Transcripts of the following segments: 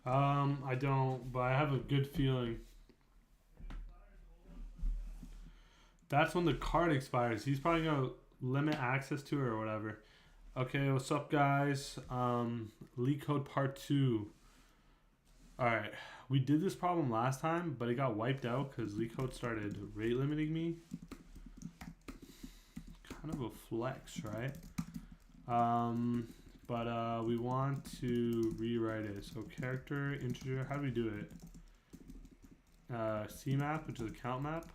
I don't, but I have a good feeling. That's when the card expires. He's probably gonna limit access to it or whatever. Okay, what's up, guys? Leetcode Part 2. Alright, we did this problem last time, but it got wiped out because Leetcode started rate limiting me. Kind of a flex, right? But we want to rewrite it. So character, integer, how do we do it? CMap, which is a count map.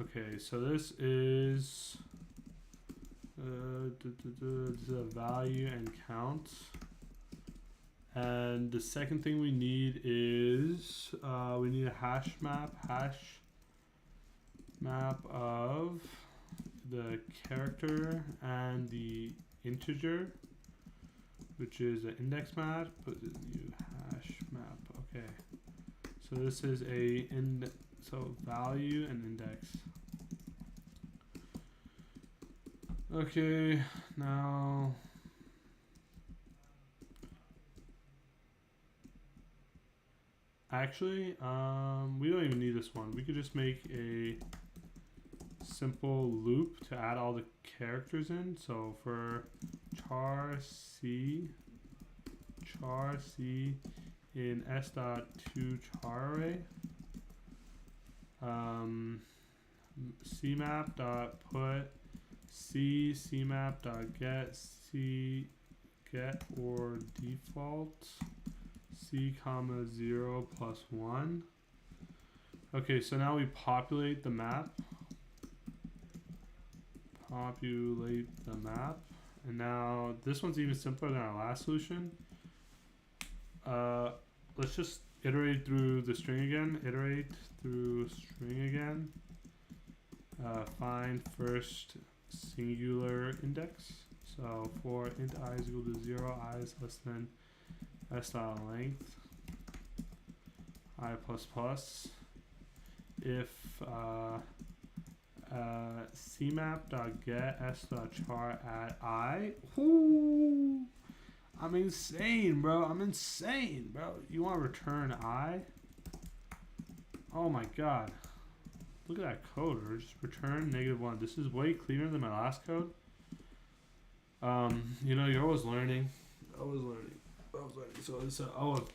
Okay, so this is the value and count. And the second thing we need is we need a hash map of the character and the integer, which is an index map, but the new hash map. Okay, so this is so value and index. Okay, now actually, we don't even need this one. We could just make a simple loop to add all the characters in. So for char c in s.to char array, cmap dot put cmap dot get or default c comma 0 plus 1. Okay, so now we populate the map. And now this one's even simpler than our last solution. Let's just iterate through the string again. Find first singular index. So for int I is equal to 0, I is less than s dot length I plus plus. If cmap.get s.char at I. Ooh, I'm insane, bro. You want to return I? Oh my god. Look at that code. Or just return -1. This is way cleaner than my last code. You know, you're always learning. So it's O of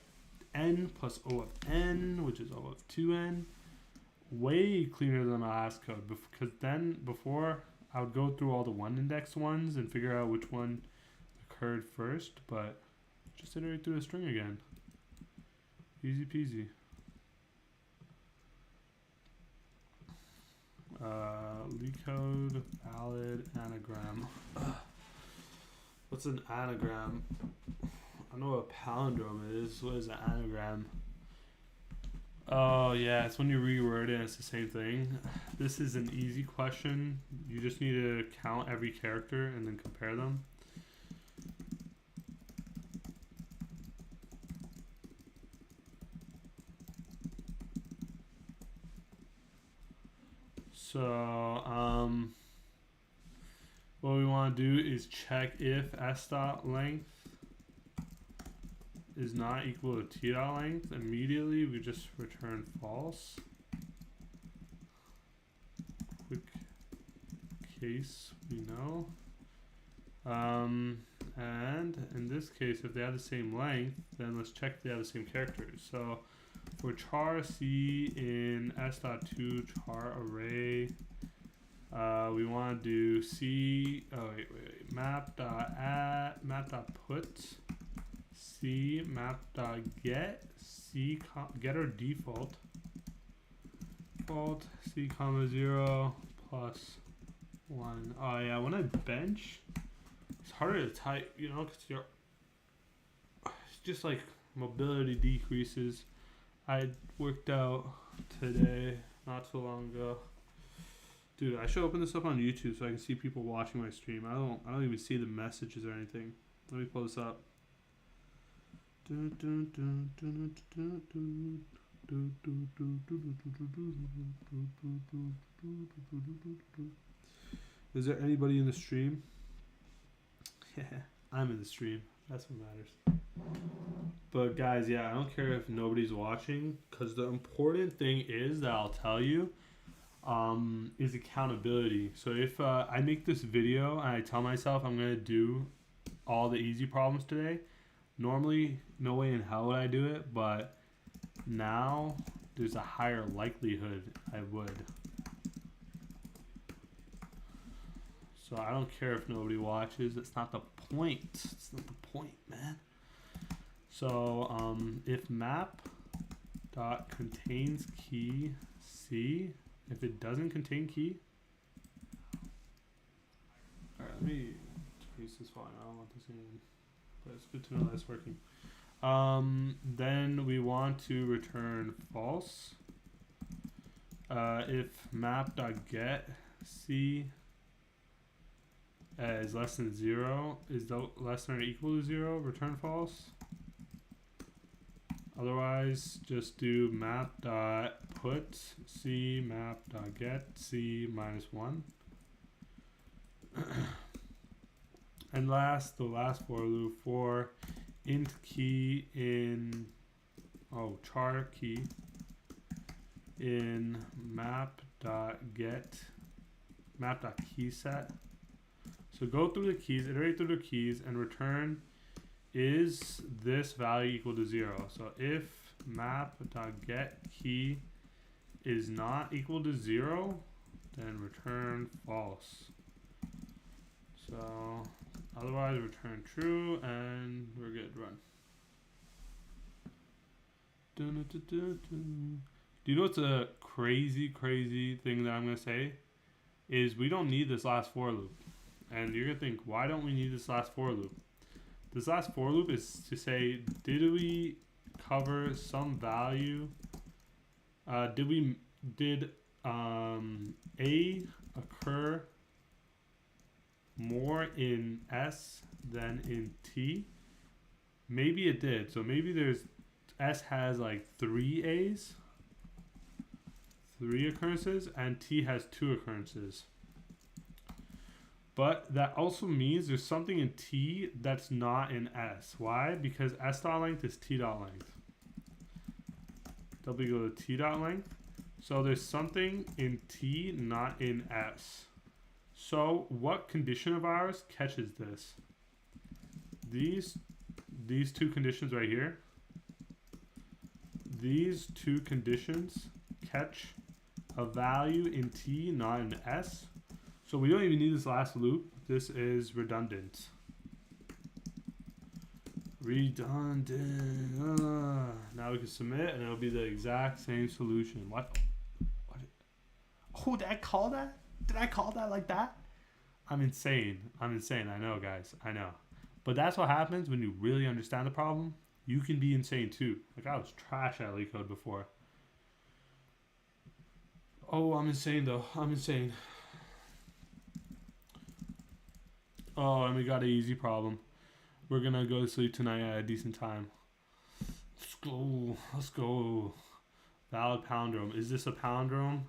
n plus O of n, which is O of 2n. Way cleaner than my last code, because then before I would go through all the one index ones and figure out which one occurred first, but just iterate through the string again. Easy peasy. Leetcode valid anagram. What's an anagram? I know what a palindrome is. What is an anagram? Oh yeah, it's when you reword it and it's the same thing. This is an easy question. You just need to count every character and then compare them. So what we want to do is check if s.length is not equal to t.length. Immediately we just return false. Quick case we know. And in this case, if they have the same length, then let's check if they have the same characters. So for char c in s.to char array, we want to do c, map.put c map.get c getter default c comma 0 plus 1. Oh yeah, when I bench, it's harder to type, you know, because it's just like mobility decreases. I worked out today, not so long ago. Dude, I should open this up on YouTube so I can see people watching my stream. I don't even see the messages or anything. Let me pull this up. Is there anybody in the stream? Yeah, I'm in the stream. That's what matters. But guys, yeah, I don't care if nobody's watching, because the important thing is that I'll tell you is accountability. So if I make this video and I tell myself I'm going to do all the easy problems today, normally no way in hell would I do it, but now there's a higher likelihood I would. So I don't care if nobody watches. That's not the point. It's not the point, man. So if map dot contains key C, if it doesn't contain key, all right, let me decrease this file. I don't want this in, but it's good to know that's working. Then we want to return false. If map dot get C is less than 0, is less than or equal to 0, return false. Otherwise, just do map dot put C map dot get C minus 1. And the last for loop for int key in char key in map dot key set. So go through the keys, iterate through the keys, and return is this value equal to 0. So if map.get key is not equal to 0, then return false. So otherwise return true, and we're good. Run. Do you know what's a crazy thing that I'm going to say? Is we don't need this last for loop. And you're going to think, why don't we need this last for loop? This last for loop is to say, did we cover some value? Did A occur more in S than in T? Maybe it did. So maybe S has like 3 A's, 3 occurrences, and T has 2 occurrences. But that also means there's something in T that's not in S. Why? Because S dot length is T dot length. W equal to T dot length. So there's something in T not in S. So what condition of ours catches this? These 2 conditions right here. These 2 conditions catch a value in T not in S. So we don't even need this last loop. This is redundant. Redundant. Now we can submit and it'll be the exact same solution. What? Oh, did I call that? Did I call that like that? I'm insane. I know, guys. I know. But that's what happens when you really understand the problem. You can be insane too. Like I was trash at Leetcode before. Oh, I'm insane though. I'm insane. Oh, and we got an easy problem. We're gonna go to sleep tonight at a decent time. Let's go. Valid palindrome. Is this a palindrome?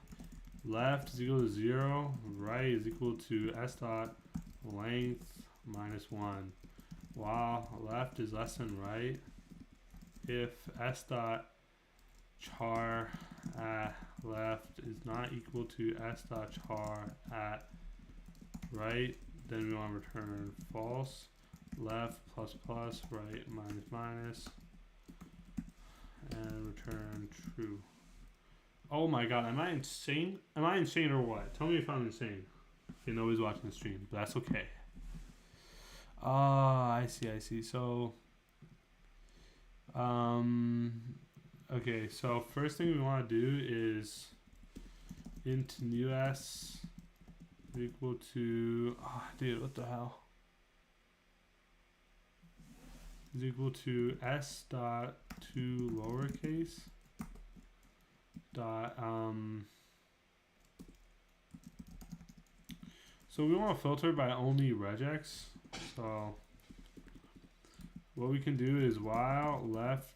Left is equal to 0. Right is equal to S dot length minus 1. While left is less than right. If S dot char at left is not equal to S dot char at right, then we want to return false. Left plus plus, right minus minus, and return true. Oh my god, am I insane? Am I insane or what? Tell me if I'm insane. Okay, nobody's watching the stream, but that's okay. I see. So, okay, so first thing we want to do is int new s equal to, dude, what the hell? Is equal to s dot to lowercase dot so we want to filter by only regex. So what we can do is while left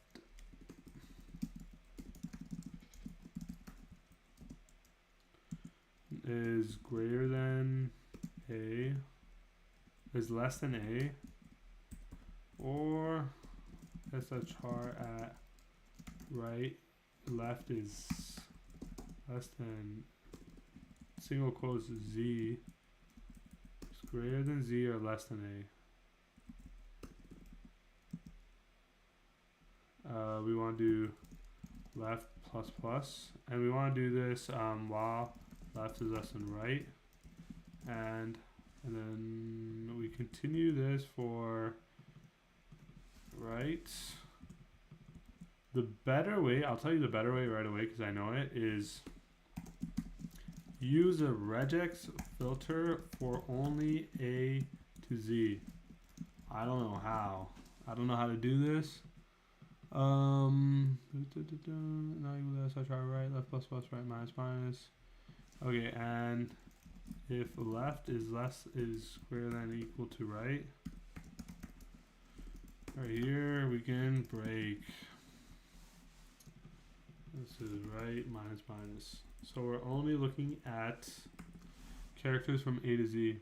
is greater than a, is less than A, or that's a char at right, left is less than single quotes Z is greater than Z or less than A. We want to do left plus plus, and we want to do this while left is less than right, and then we continue this for right. The better way, I'll tell you the better way right away because I know it, is use a regex filter for only A to Z. I don't know how. I don't know how to do this. Not equal to this, I try right, left plus plus, right minus minus. Okay, and if left is greater than or equal to right here we can break. This is right minus minus. So we're only looking at characters from A to Z.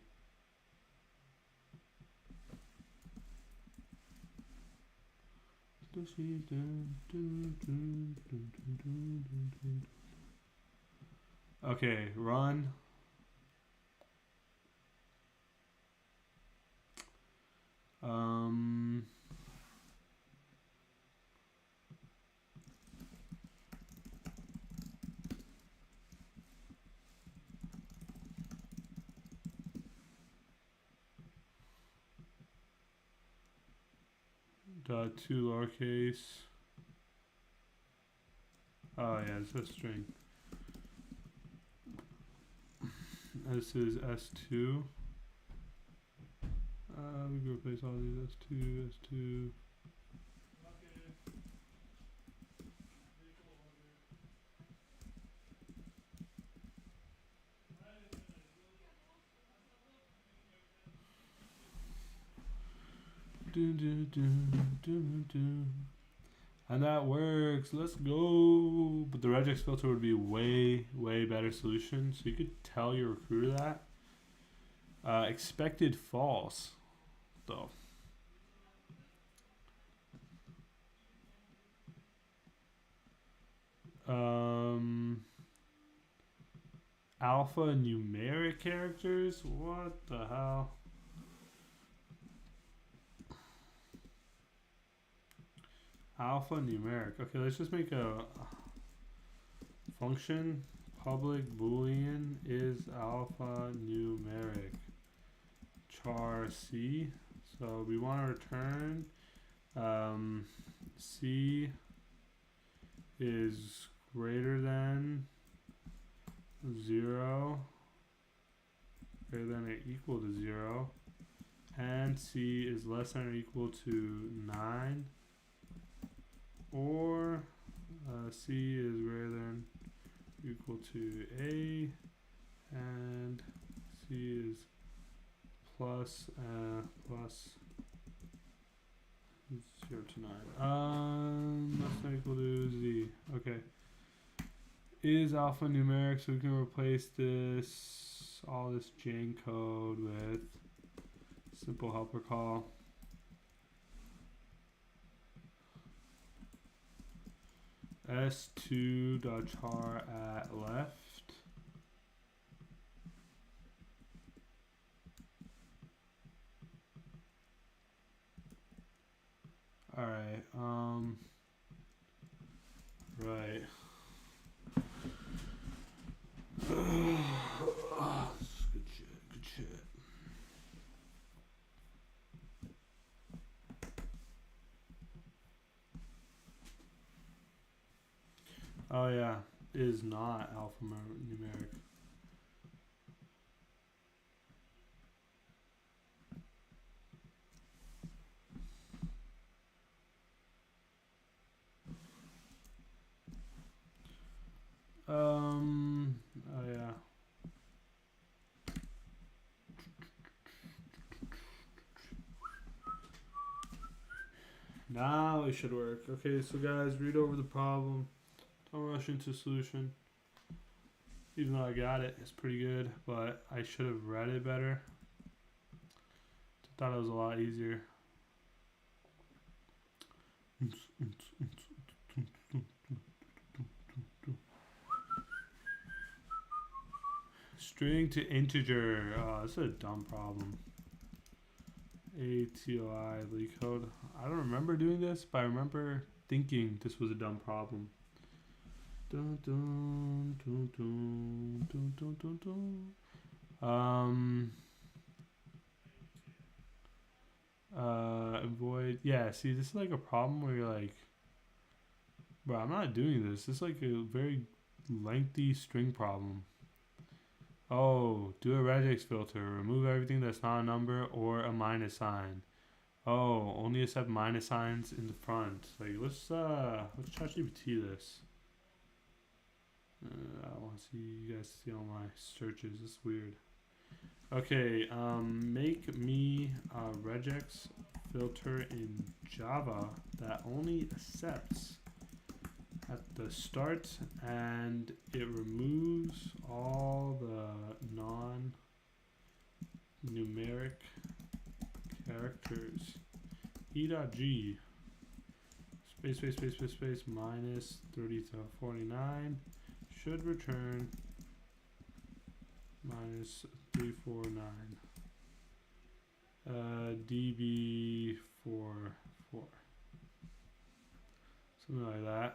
Okay, run. Two lowercase. Oh yeah, it's a string. This is S2. We can replace all these S2, S2. And that works. Let's go. But the regex filter would be way better solution. So you could tell your recruiter that. Expected false, though. Alphanumeric characters? What the hell? Alphanumeric. Okay, let's just make a function. Public boolean is alphanumeric char C. So we want to return C is greater than 0, greater than or equal to 0, and C is less than or equal to 9, or C is greater than or equal to A, and C is plus 0 to 9. Less than or equal to Z. Okay. Is alphanumeric, so we can replace this, all this Jane code with simple helper call. S2.char at left. Alright, right. Good shit. Oh yeah, is not alphanumeric. Oh yeah. Now it should work. Okay, so guys, read over the problem. Don't rush into solution. Even though I got it, it's pretty good, but I should have read it better Thought it was a lot easier. String to integer. Oh, this is a dumb problem. ATOI Leetcode. I don't remember doing this, but I remember thinking this was a dumb problem. Dun, dun, dun, dun, dun, dun, dun, dun. Avoid. Yeah, see, this is like a problem where you're like, bro, I'm not doing this. This is like a very lengthy string problem. Oh, do a regex filter. Remove everything that's not a number or a minus sign. Oh, only accept minus signs in the front. Like, let's ChatGPT this. I want to see you guys see all my searches. It's weird. Okay, make me a regex filter in Java that only accepts at the start, and it removes all the non-numeric characters. E.g space minus 30 to 49 should return minus 349 db44, something like that.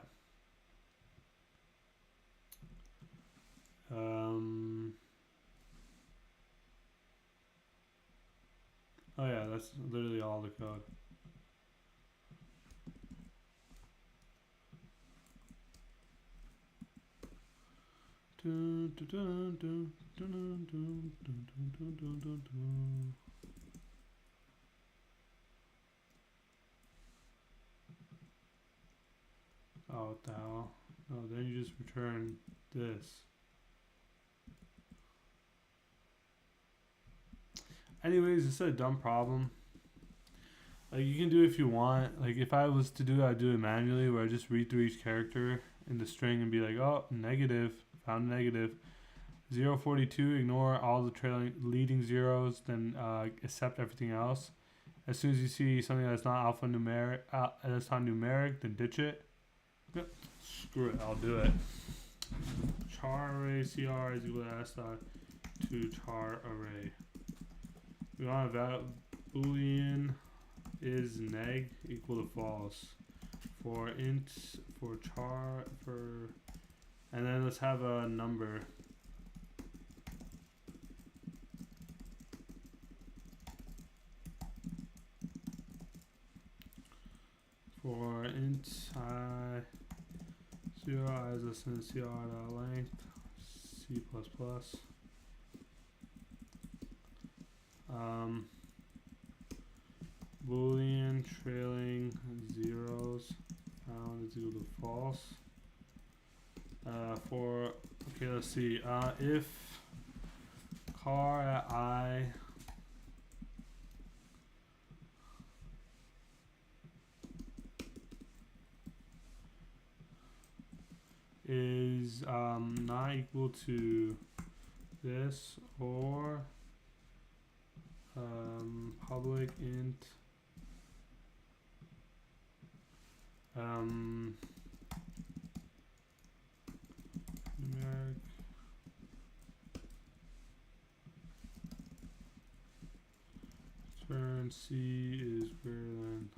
Oh yeah, that's literally all the code. Oh, what the hell? No, then you just return this. Anyways, it's a dumb problem. Like, you can do it if you want. Like, if I was to do it, I'd do it manually, where I just read through each character in the string and be like, oh, negative, found a negative. 042, ignore all the trailing leading zeros, then accept everything else. As soon as you see something that's not alphanumeric, that's not numeric, then ditch it. Yep. Screw it, I'll do it. Char array cr is equal to s dot to char array. We want a boolean is neg equal to false for int for char for, and then let's have a number. For int I 0 I is less than cr dot length c++. Boolean trailing zeros found is equal to false. Okay, let's see. If car at I is not equal to this, or public int numeric turn c is greater than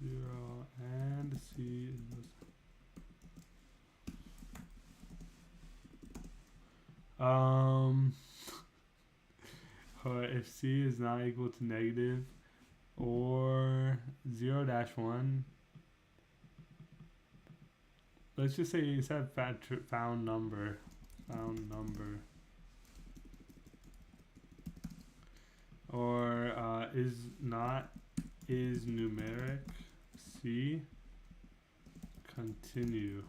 0 and c is less. If c is not equal to negative or 0-1, let's just say you said found number, or is numeric c, continue.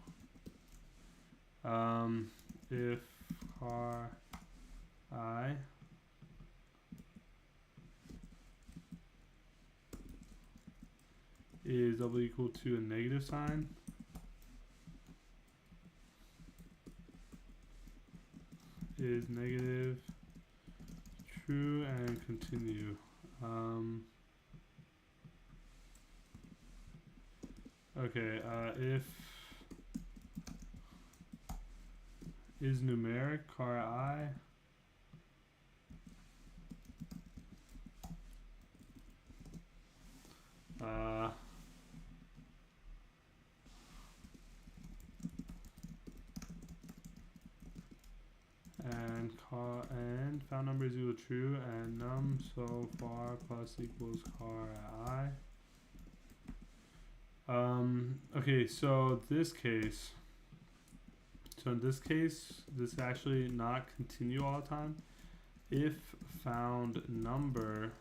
If car I is double equal to a negative sign, is negative, true true and continue. Okay, if is numeric car I, and found number is equal to true and num so far plus equals car I. Okay, so in this case, this actually not continue all the time. If found number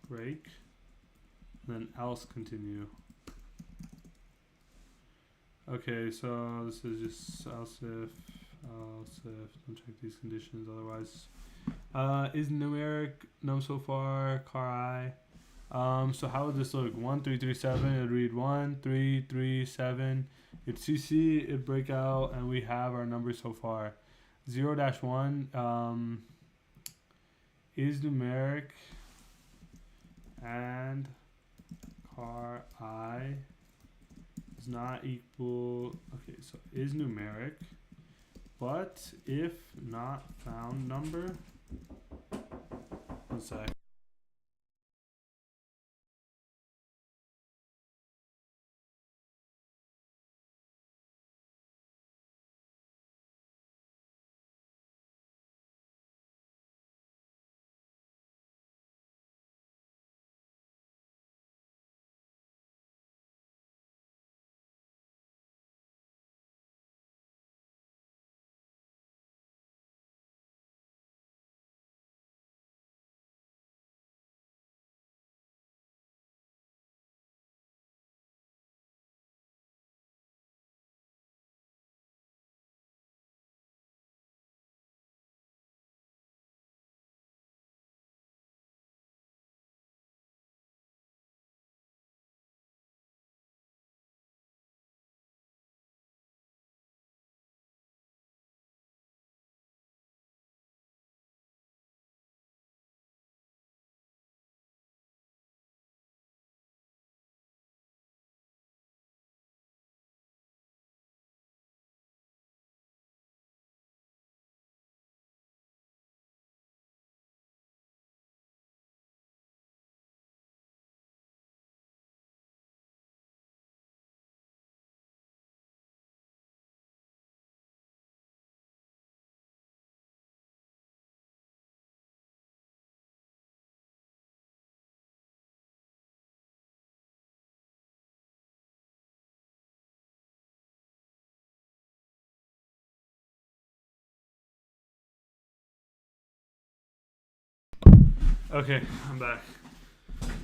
break, then else continue. Okay, so this is just else if, don't check these conditions otherwise. Is numeric num so far car I. So how would this look? 1337, it'd read 1337. It's CC, it'd break out, and we have our numbers so far. 0-1 is numeric and car I is not equal. Okay, so is numeric, but if not found number. One sec. Okay, I'm back.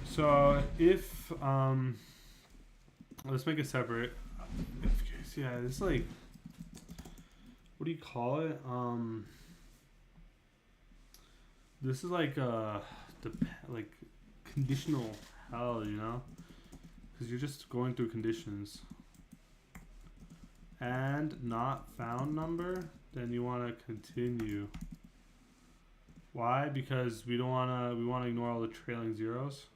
So if let's make it separate. Yeah, it's like, what do you call it? This is like like conditional hell, you know, because you're just going through conditions. And not found number, then you want to continue. Why? Because we want to ignore all the trailing zeros.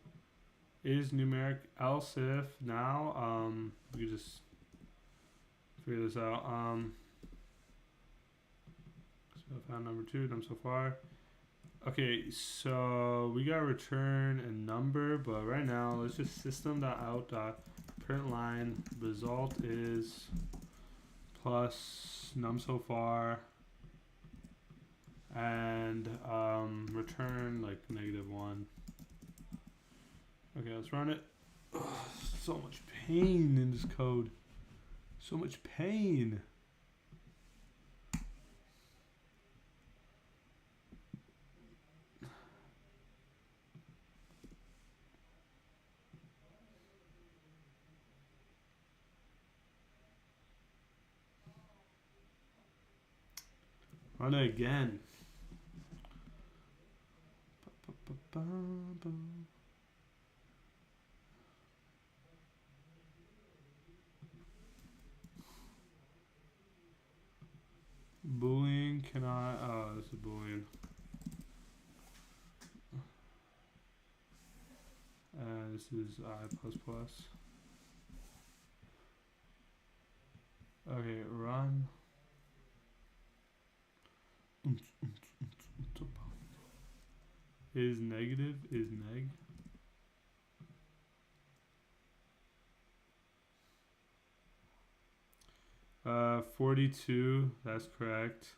Is numeric else if now we can just figure this out. So found number 2, num so far. Okay, so we gotta return a number, but right now let's just system.out.println result is plus num so far and return like -1. Okay, let's run it. Ugh, so much pain in this code. So much pain. Run it again. Boolean cannot. Oh, this is Boolean. This is I++. Okay, run. Is negative is neg. 42, that's correct.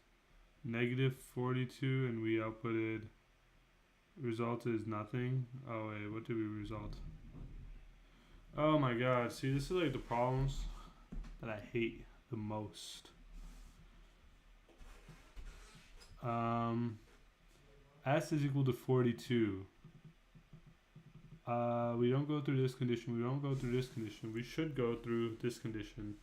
Negative 42, and we outputted. Result is nothing. Oh wait, what did we result? Oh my god, see, this is like the problems that I hate the most. S is equal to 42. We don't go through this condition. We don't go through this condition. We should go through this condition.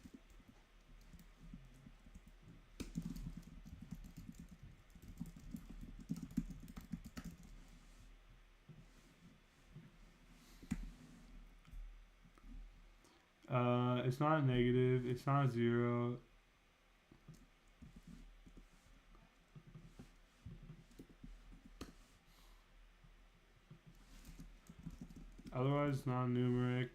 It's not negative. It's not 0. Otherwise, non-numeric.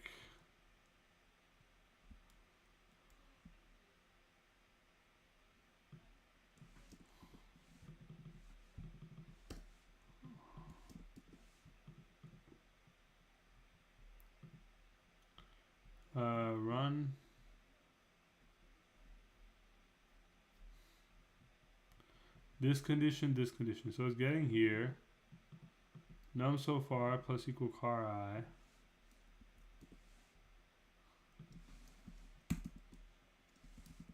Run. This condition, this condition. So it's getting here. Num so far plus equal car I.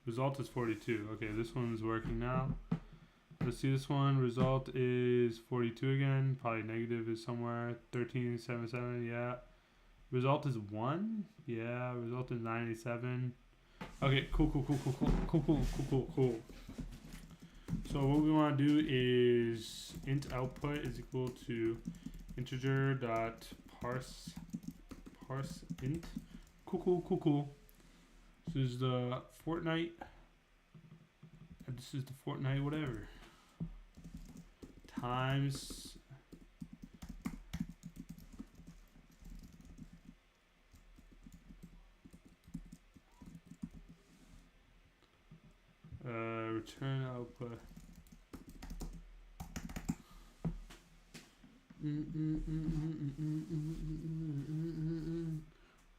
Result is 42. Okay, this one's working now. Let's see this one. Result is 42 again. Probably negative is somewhere. 1377, yeah. Result is 1. Yeah, result is 97. Okay, cool. So what we want to do is int output is equal to integer dot parse int. Cool. This is the Fortnite. And this is the Fortnite whatever. Times return output.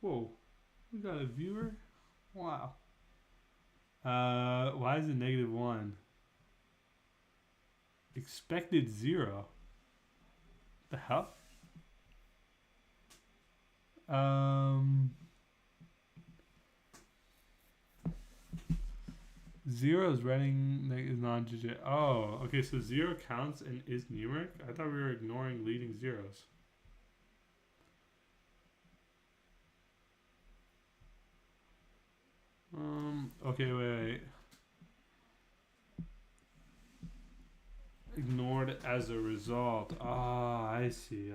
Whoa, we got a viewer? Wow. Why is it -1? Expected 0. The hell? Zero is running is non-digit. Oh, okay. So 0 counts and is numeric. I thought we were ignoring leading zeros. Okay, wait. Ignored as a result. Ah, I see.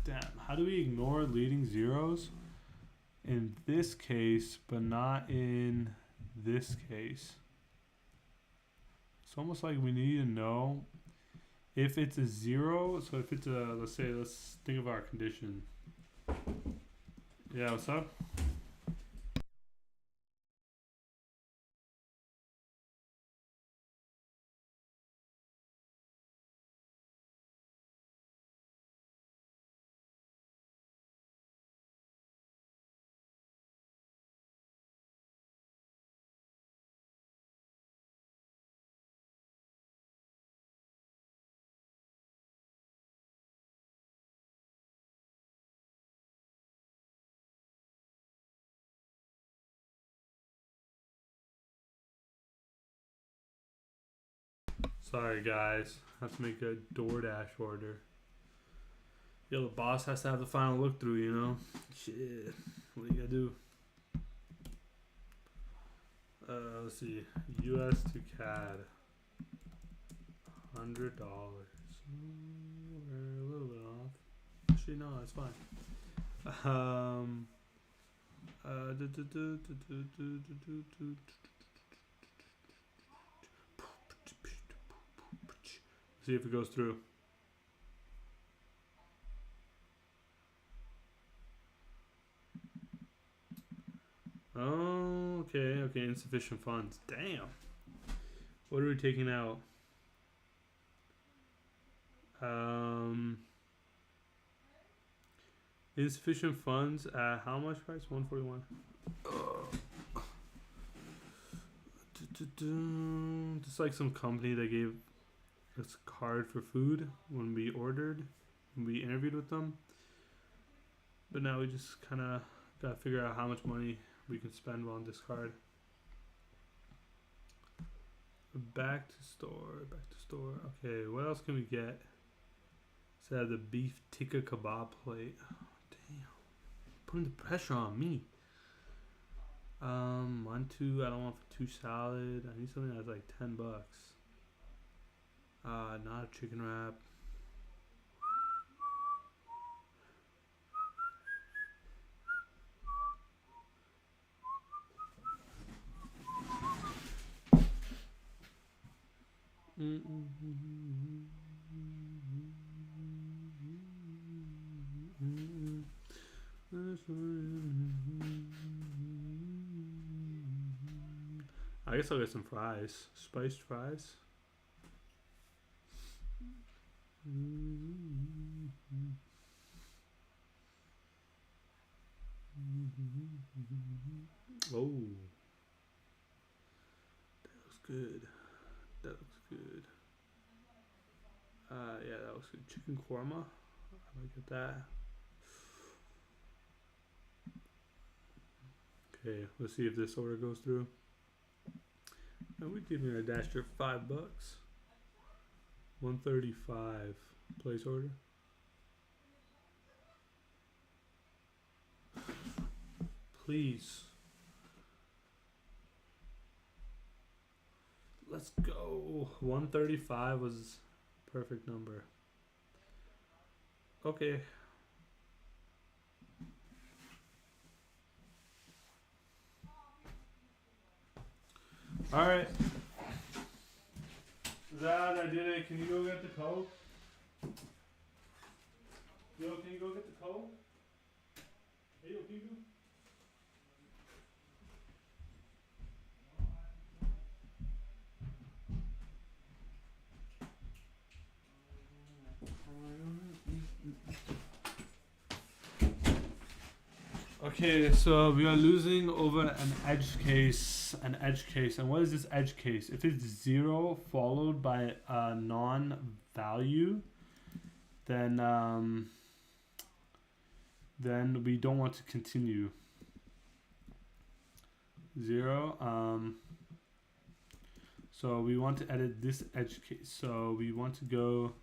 Damn. How do we ignore leading zeros in this case, but not in this case? It's almost like we need to know if it's a 0. So if it's a, let's think of our condition. Yeah, what's up? Sorry, guys. I have to make a DoorDash order. Yo, the boss has to have the final look through, you know? Shit. What do you gotta do? Let's see. US to CAD. $100. We're a little bit off. Actually, no, that's fine. See if it goes through. Oh, okay, insufficient funds. Damn. What are we taking out? Insufficient funds at how much price? 141. Just like some company that gave us a card for food when we ordered, when we interviewed with them. But now we just kind of gotta figure out how much money we can spend on this card. Back to store. Okay, what else can we get? So I have the beef tikka kebab plate. Oh, damn, putting the pressure on me. 1, 2. I don't want for 2 salad. I need something that's like $10. Not a chicken wrap. I guess I'll get some fries. Spiced fries. Oh, that looks good. Yeah, that looks good. Chicken korma. I like that. Okay, let's see if this order goes through. And we're giving a dasher $5. 135. Place order. Please. Let's go. 135 was perfect number. Okay. All right. Zad, I did it. Can you go get the code? Yo, can you go get the code? Hey, yo, can you go? Okay, so we are losing over an edge case, and what is this edge case? If it's 0 followed by a non-value, then we don't want to continue. 0. So we want to edit this edge case. So we want to go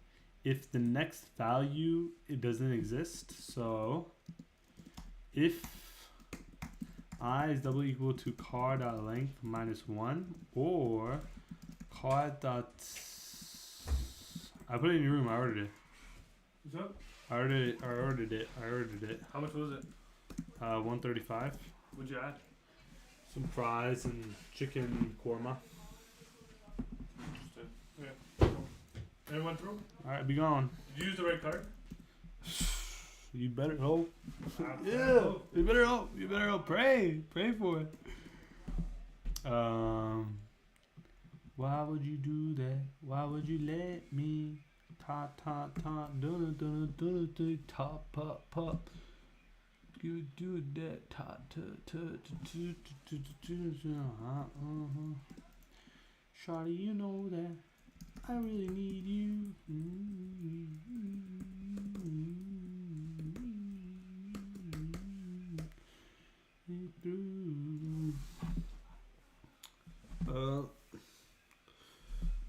if the next value it doesn't exist. So if I is double equal to car.length minus 1 or car dot. I put it in your room. I ordered it. What's up? I ordered it. How much was it? 135. What'd you add? Some fries and chicken korma. Interesting. Okay. And it went through? Alright, be gone. Did you use the right card? You better hope. Yeah. You better hope. Pray for it. Why would you do that? Why would you let me? Ta top pop. You do that. Shawty, you know that I really need you.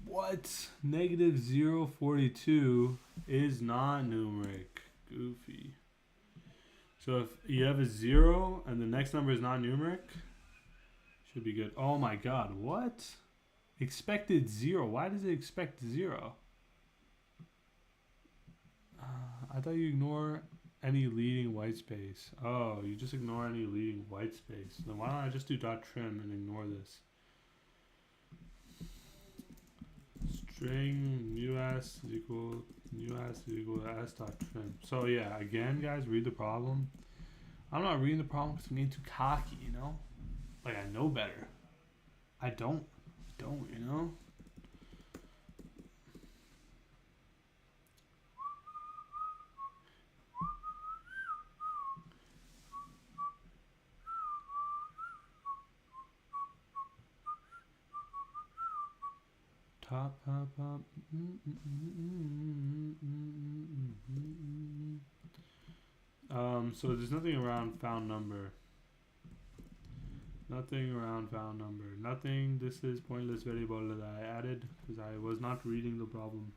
What? Negative 0.42 is not numeric. Goofy. So if you have a 0 and the next number is not numeric, should be good. Oh my god, what? Expected 0. Why does it expect 0? I thought you ignore any leading white space. Oh, you just ignore any leading white space. Then why don't I just do dot trim and ignore this? String us is equal to s dot trim. So yeah, again, guys, read the problem. I'm not reading the problem because I'm getting too cocky, you know? Like, I know better. I don't, you know? Top, pop, pop. So there's nothing around found number. Nothing around found number. Nothing. This is pointless variable that I added because I was not reading the problem.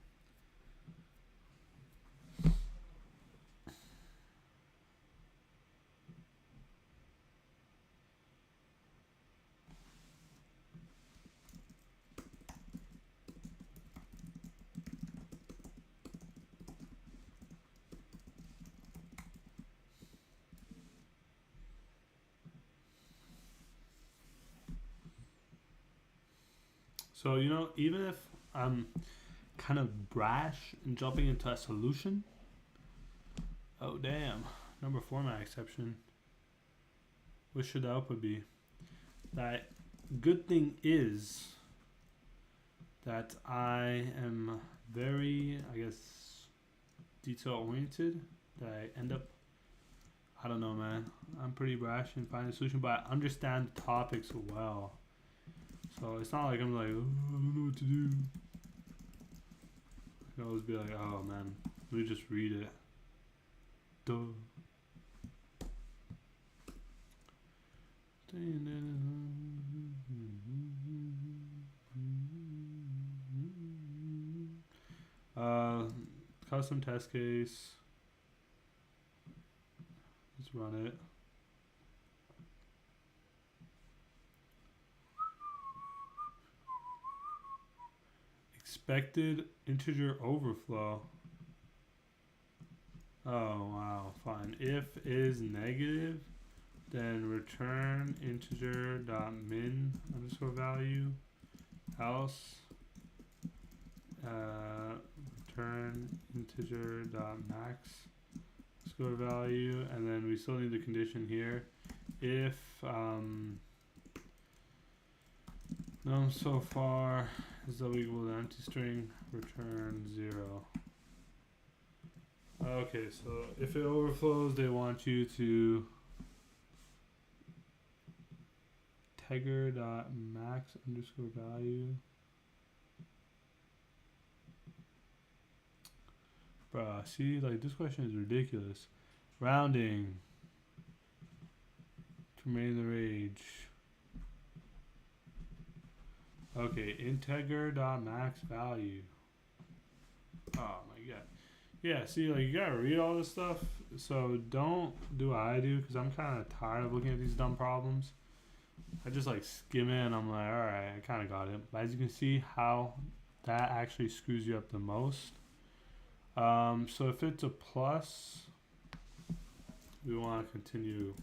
So, you know, even if I'm kind of brash in jumping into a solution. Oh, damn. Number format exception. What should the output be? That good thing is that I am very, I guess, detail oriented. That I end up, I don't know, man. I'm pretty brash in finding a solution, but I understand the topics well. So it's not like I'm like, oh, I don't know what to do. I can always be like, oh man, let me just read it. Duh. Custom test case. Let's run it. Expected integer overflow. Oh wow, fine. If is negative, then return integer dot min underscore value. Else, return integer dot max underscore value, and then we still need the condition here. If num so far is double equal to empty string, return 0. Okay, so if it overflows, they want you to integer dot max underscore value. Bruh, see, like this question is ridiculous. Rounding to remain the range. Okay, integer dot max value. Oh my god. Yeah, see, like you gotta read all this stuff. So don't do what I do because I'm kind of tired of looking at these dumb problems. I just like skim it and I'm like, all right, I kind of got it. But as you can see, how that actually screws you up the most. So if it's a plus, we want to continue.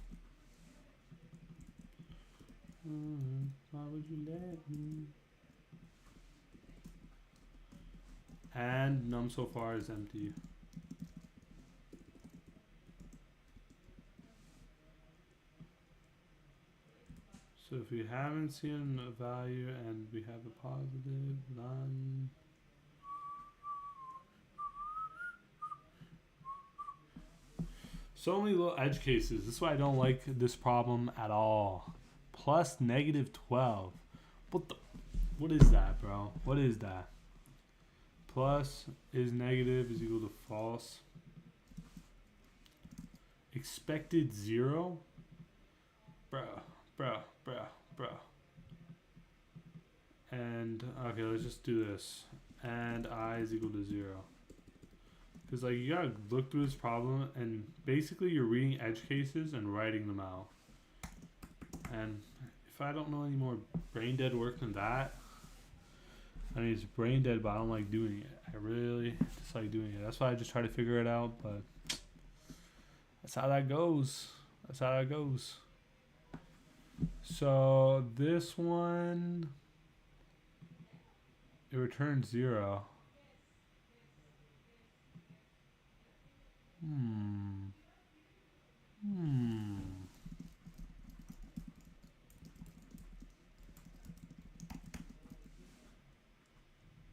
Why would you let me? And num so far is empty. So if we haven't seen a value and we have a positive, none. So many little edge cases. This is why I don't like this problem at all. Plus negative 12. What is that, bro? What is that? Plus is negative is equal to false. Expected 0? Bro. And, okay, let's just do this. And I is equal to 0. Because, like, you gotta look through this problem, and basically you're reading edge cases and writing them out. And if I don't know any more brain dead work than that, I mean, it's brain dead, but I don't like doing it. I really just like doing it. That's why I just try to figure it out, but That's how that goes. That's how that goes. So this one, it returns 0. Hmm. Hmm.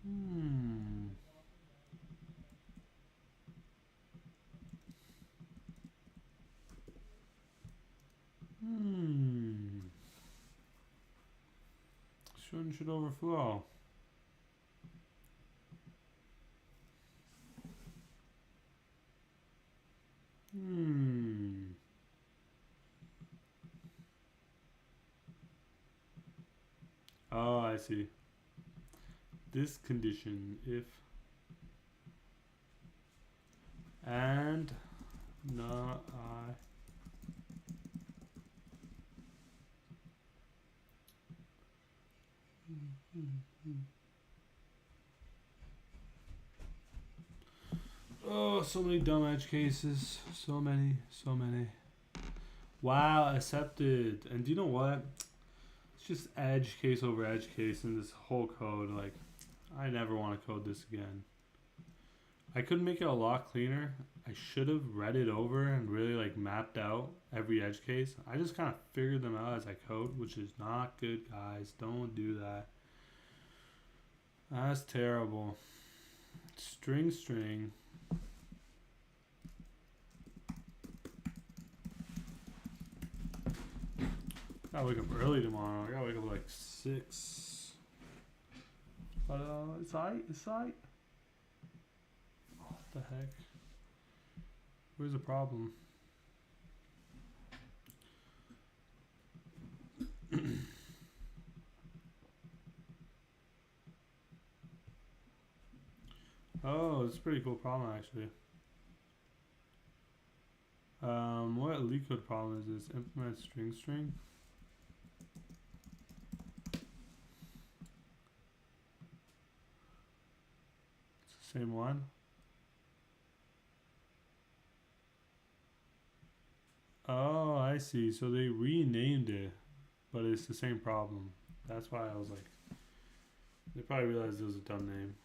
Hmm. Hmm. Should overflow. Hmm. Oh, I see. This condition, if and not I. Oh, so many dumb edge cases. So many, so many. Wow, accepted. And do you know what? It's just edge case over edge case in this whole code. Like, I never want to code this again. I could make it a lot cleaner. I should have read it over and really like mapped out every edge case. I just kind of figured them out as I code, which is not good, guys. Don't do that. That's terrible. String. I gotta wake up early tomorrow. I gotta wake up like 6. But it's aight. What the heck? Where's the problem? Oh, it's a pretty cool problem actually. What Leetcode problem is this? Implement string. It's the same one. Oh, I see. So they renamed it, but it's the same problem. That's why I was like, they probably realized it was a dumb name.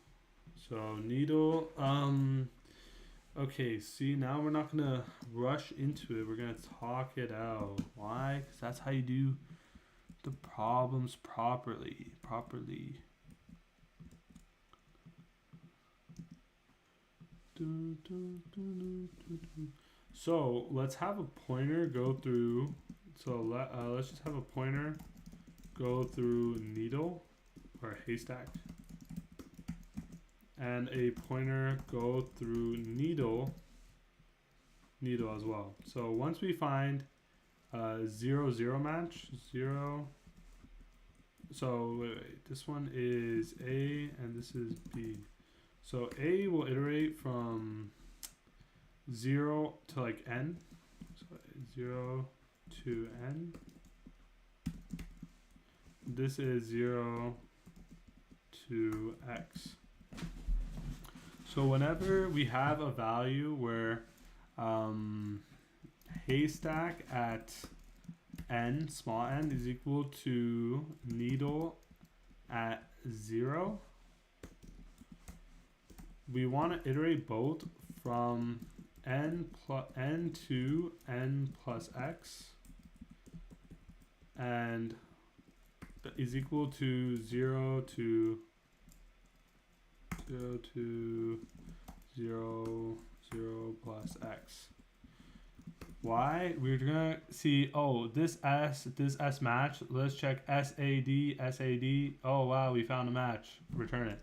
So needle, okay, see, now we're not gonna rush into it. We're gonna talk it out. Why? Because that's how you do the problems properly. So let's have a pointer go through. So let's just have a pointer go through needle or haystack, and a pointer go through needle as well. So once we find 0 match, 0. So wait, this one is A and this is B. So A will iterate from 0 to like n. So 0 to n. This is 0 to x. So whenever we have a value where haystack at n, small n, is equal to needle at 0, we want to iterate both from n to n plus x, and is equal to 0 to 0 plus x. Why? We're gonna see, oh, this S match. Let's check SAD. Oh wow, we found a match. Return it.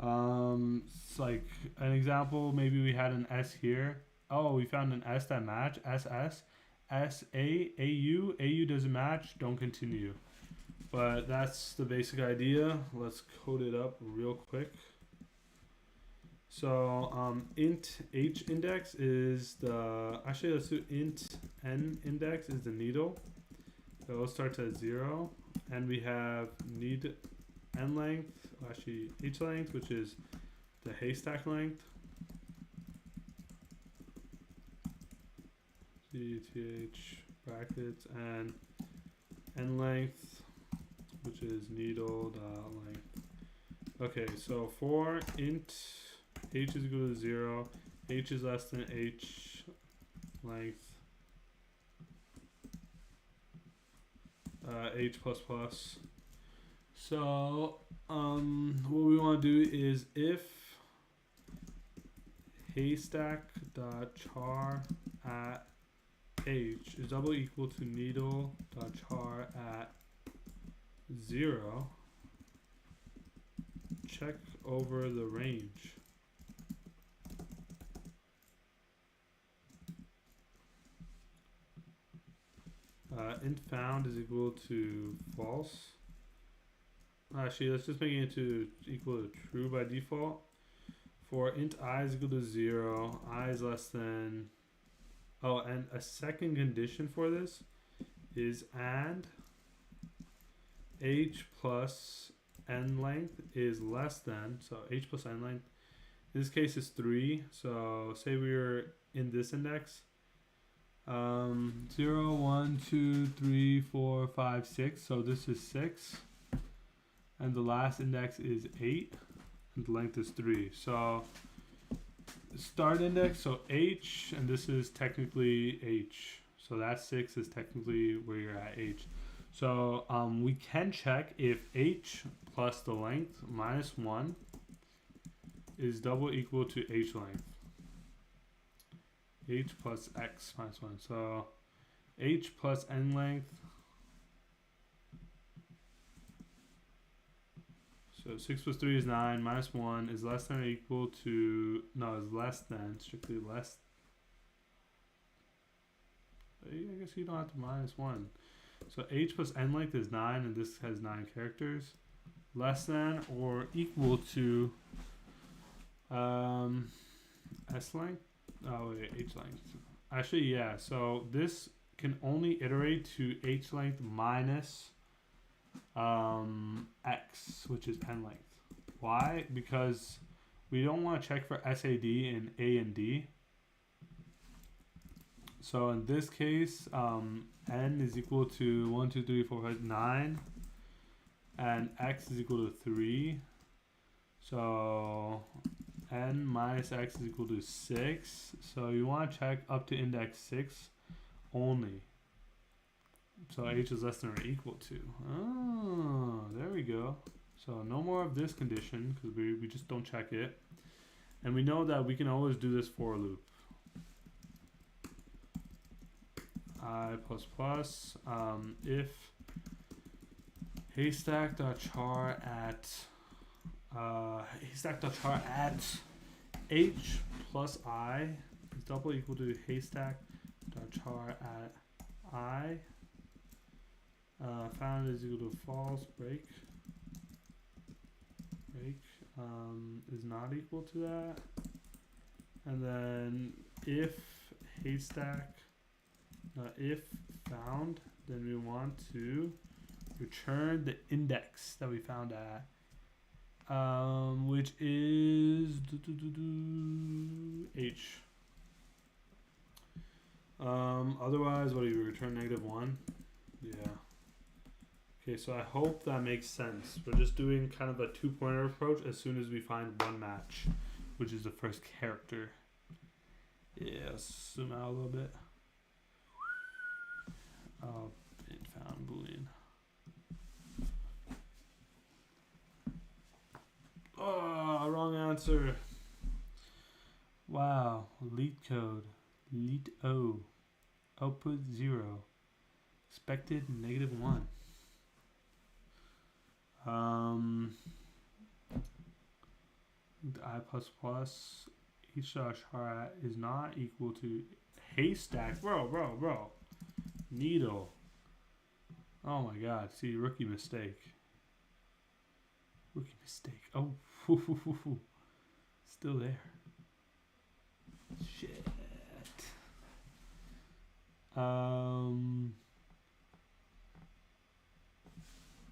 It's like an example, maybe we had an S here. Oh, we found an S that match. AU doesn't match, don't continue. But that's the basic idea. Let's code it up real quick. So int h index is the, actually let's do int n index is the needle. So it starts at 0, and we have need n length, actually h length, which is the haystack length. DTH brackets and end length, which is needle dot length. Okay, so for int h is equal to 0, h is less than h length, h plus plus. So what we want to do is if haystack dot char at h is double equal to needle dot char at 0, check over the range. Int found is equal to false. Actually, let's just make it into equal to true by default. For int I is equal to 0, I is less than. Oh, and a second condition for this is and h plus n length is less than. So h plus n length, in this case, is 3. So say we were in this index. 0, 1, 2, 3, 4, 5, 6. So this is 6. And the last index is 8. And the length is 3. So start index, so h, and this is technically h. So that 6 is technically where you're at h. So we can check if h plus the length minus 1 is double equal to h length. H plus x minus 1. So h plus n length. So 6 plus 3 is 9, minus 1 is less than or equal to, no, is less than, strictly less. I guess you don't have to minus 1. So h plus n length is 9, and this has 9 characters. Less than or equal to s length? Oh wait, h length. Actually, yeah, so this can only iterate to h length minus x, which is n length. Why? Because we don't want to check for SAD in A and D. So in this case, n is equal to 1, 2, 3, 4, 5, 9, and x is equal to 3. So n minus x is equal to 6. So you want to check up to index 6 only. So h is less than or equal to. Oh, there we go. So no more of this condition because we just don't check it. And we know that we can always do this for loop. I plus plus if haystack.char at h plus I is double equal to haystack.char at I. Found is equal to false. Break is not equal to that. And then if haystack, if found, then we want to return the index that we found at, which is h. Otherwise, what do you return? -1. Yeah. Okay, so I hope that makes sense. We're just doing kind of a two-pointer approach as soon as we find one match, which is the first character. Yeah, let's zoom out a little bit. Oh, it found Boolean. Oh, wrong answer. Wow, Leetcode. Leet-O. Output 0. Expected -1. I plus plus h dash r is not equal to haystack. Bro. Needle. Oh my god. See, rookie mistake. Oh, still there. Shit.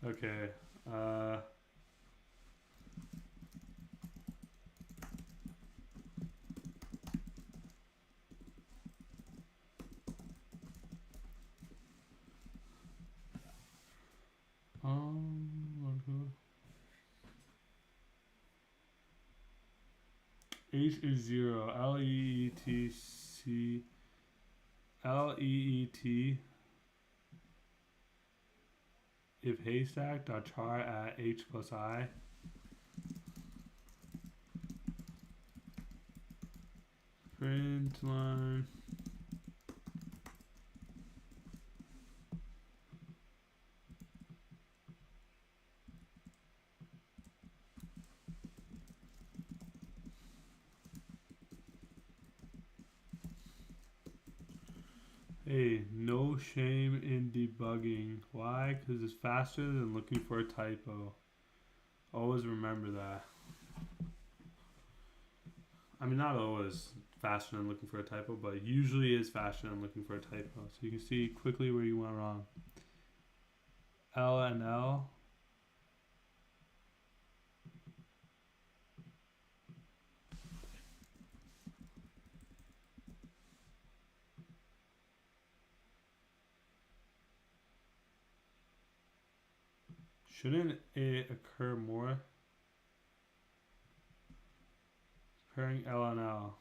Okay. H is 0. Leet if haystack dot char at h plus I. Print line. Hey, no shame in debugging. Why? Because it's faster than looking for a typo. Always remember that. I mean, not always faster than looking for a typo, but usually is faster than looking for a typo. So you can see quickly where you went wrong. L and L. Shouldn't it occur more? Occurring L and L.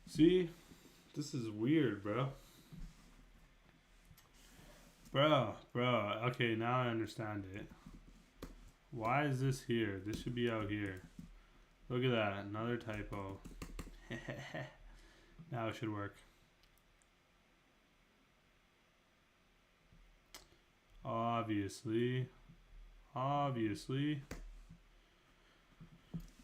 See? This is weird, bro. Bro. Okay, now I understand it. Why is this here? This should be out here. Look at that. Another typo. Now it should work. Obviously.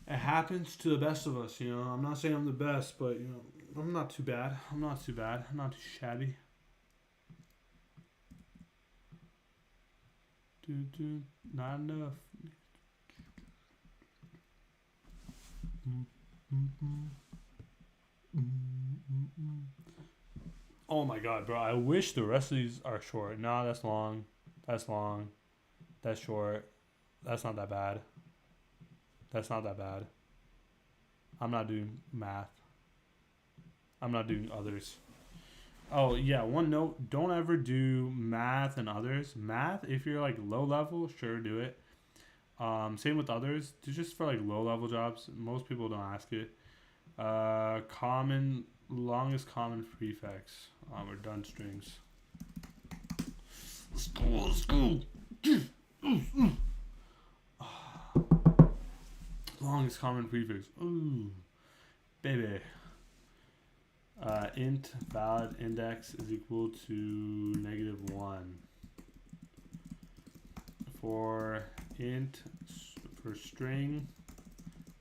It happens to the best of us, you know. I'm not saying I'm the best, but, you know, I'm not too bad. I'm not too shabby. Not enough. Oh my god, bro. I wish the rest of these are short. No, that's long. That's long. That's short. That's not that bad. That's not that bad. I'm not doing math. I'm not doing others. Oh, yeah, one note. Don't ever do math and others. Math, if you're like low level, sure, do it. Same with others. Just for like low level jobs. Most people don't ask it. Longest common prefix. We're done strings. Let's go. Longest common prefix. Ooh, baby. Int valid index is equal to -1. For string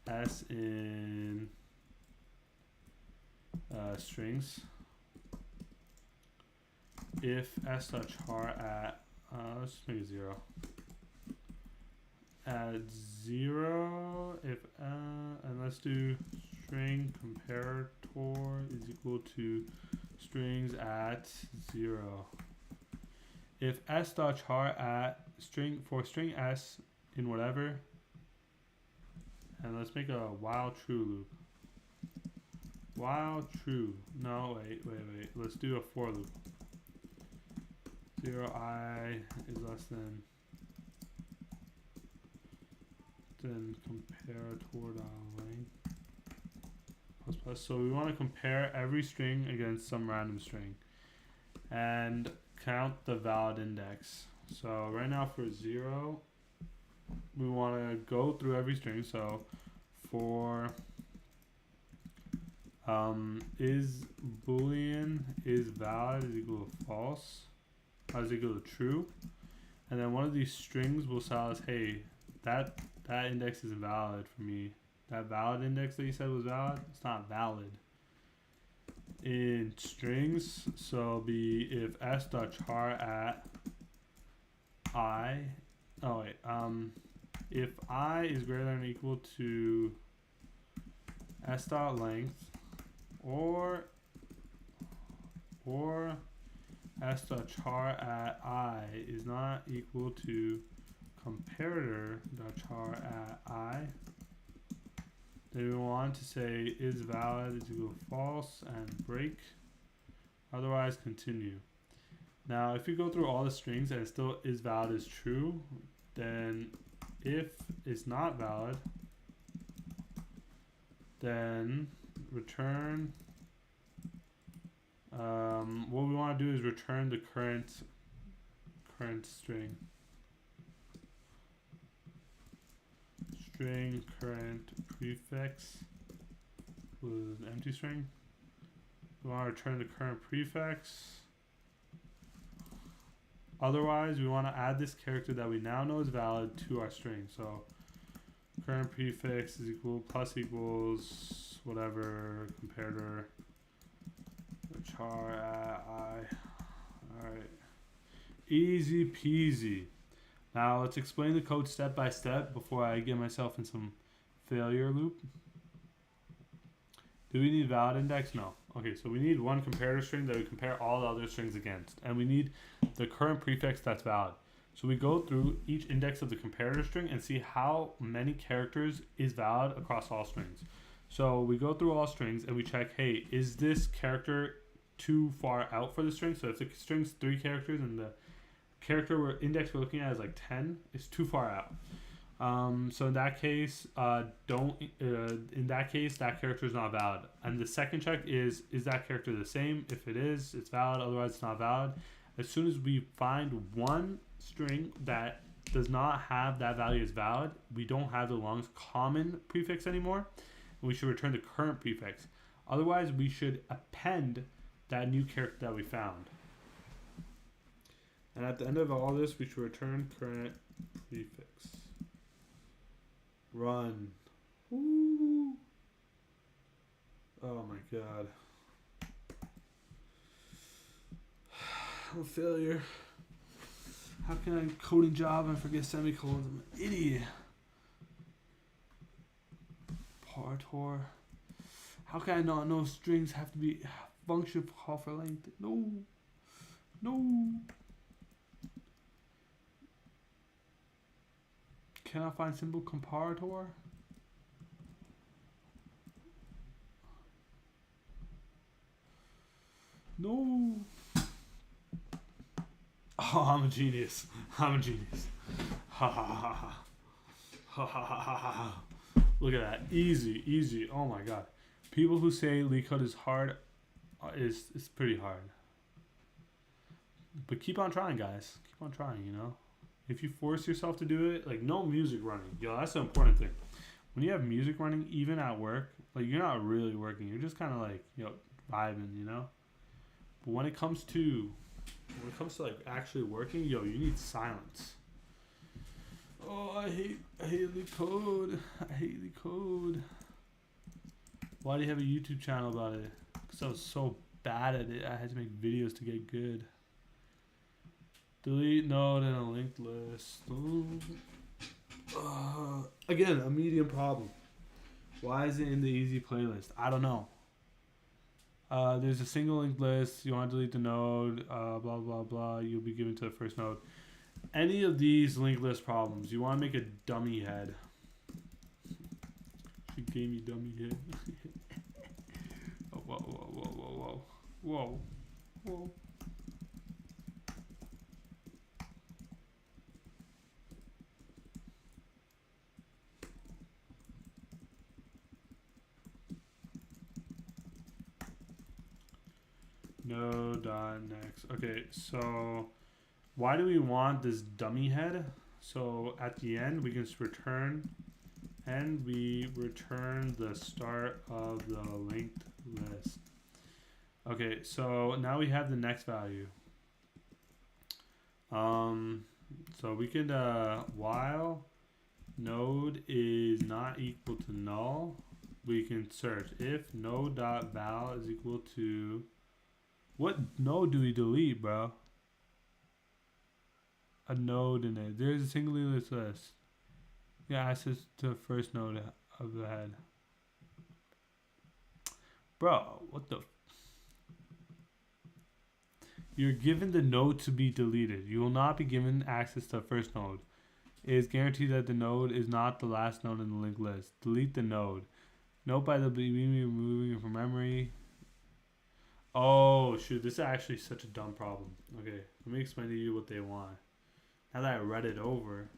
s in strings, if s.char at let's just make it 0. At 0, if and let's do string comparator is equal to strings at 0. If s.char at string s in whatever, and let's make a while true loop. While true. No, wait. Let's do a for loop. 0I is less than comparator.length plus. So we want to compare every string against some random string and count the valid index. So right now for 0, we want to go through every string. So for is boolean is valid is equal to false, is equal to true, and then one of these strings will tell us, hey, that index isn't valid for me. That valid index that you said was valid, it's not valid in strings. So it'll be if s.char at I, if I is greater than or equal to s.length, or or s.char at I is not equal to comparator.char at I, then we want to say is valid is equal to false and break, otherwise continue. Now if you go through all the strings and it still is valid is true, then if it's not valid, then return, what we want to do is return the current string. String current prefix with an empty string. We want to return the current prefix. Otherwise, we want to add this character that we now know is valid to our string. So current prefix is equal plus equals whatever comparator char at I. Alright. Easy peasy. Now let's explain the code step by step before I get myself in some failure loop. Do we need valid index? No. Okay, so we need one comparator string that we compare all the other strings against. And we need the current prefix that's valid. So we go through each index of the comparator string and see how many characters is valid across all strings. So we go through all strings and we check, hey, is this character too far out for the string? So if the string's 3 characters and the character index we're looking at is like 10, it's too far out. So in that case, that character is not valid. And the second check is that character the same? If it is, it's valid. Otherwise, it's not valid. As soon as we find one string that does not have that value as valid, we don't have the longest common prefix anymore. And we should return the current prefix. Otherwise, we should append that new character that we found. And at the end of all this, we should return current prefix. Run. Ooh. Oh my god. I'm a failure. How can I code in Java and forget semicolons? I'm an idiot. Partor. How can I not know strings have to be function call for length? No. No. Can I find simple comparator? No. Oh, I'm a genius. I'm a genius. Ha ha ha ha. Ha ha ha ha ha. Look at that. Easy, easy. Oh my god. People who say Leetcode is hard is pretty hard. But keep on trying, guys. Keep on trying, you know? If you force yourself to do it, like no music running. Yo, that's the important thing. When you have music running, even at work, like you're not really working. You're just kind of like, vibing, you know? But when it comes to like actually working, yo, you need silence. Oh, I hate Leetcode. I hate Leetcode. Why do you have a YouTube channel about it? Because I was so bad at it. I had to make videos to get good. Delete node and a linked list. Again, a medium problem. Why is it in the easy playlist? I don't know. There's a single linked list. You want to delete the node. Blah, blah, blah. You'll be given to the first node. Any of these linked list problems, you want to make a dummy head. She gave me dummy head. Oh, whoa, whoa, whoa, whoa, whoa. Whoa, whoa. Node.next. Okay, so why do we want this dummy head? So at the end we can just return, and we return the start of the linked list. Okay, so now we have the next value. So we could while node is not equal to null, we can search if node.val is equal to, what node do we delete, bro? A node in it. There's a single list. Yeah, access to the first node of the head. Bro, what the? You're given the node to be deleted. You will not be given access to the first node. It is guaranteed that the node is not the last node in the linked list. Delete the node. Note by the removing it from memory. Oh, shoot. This is actually such a dumb problem. Okay, let me explain to you what they want. Now that I read it over,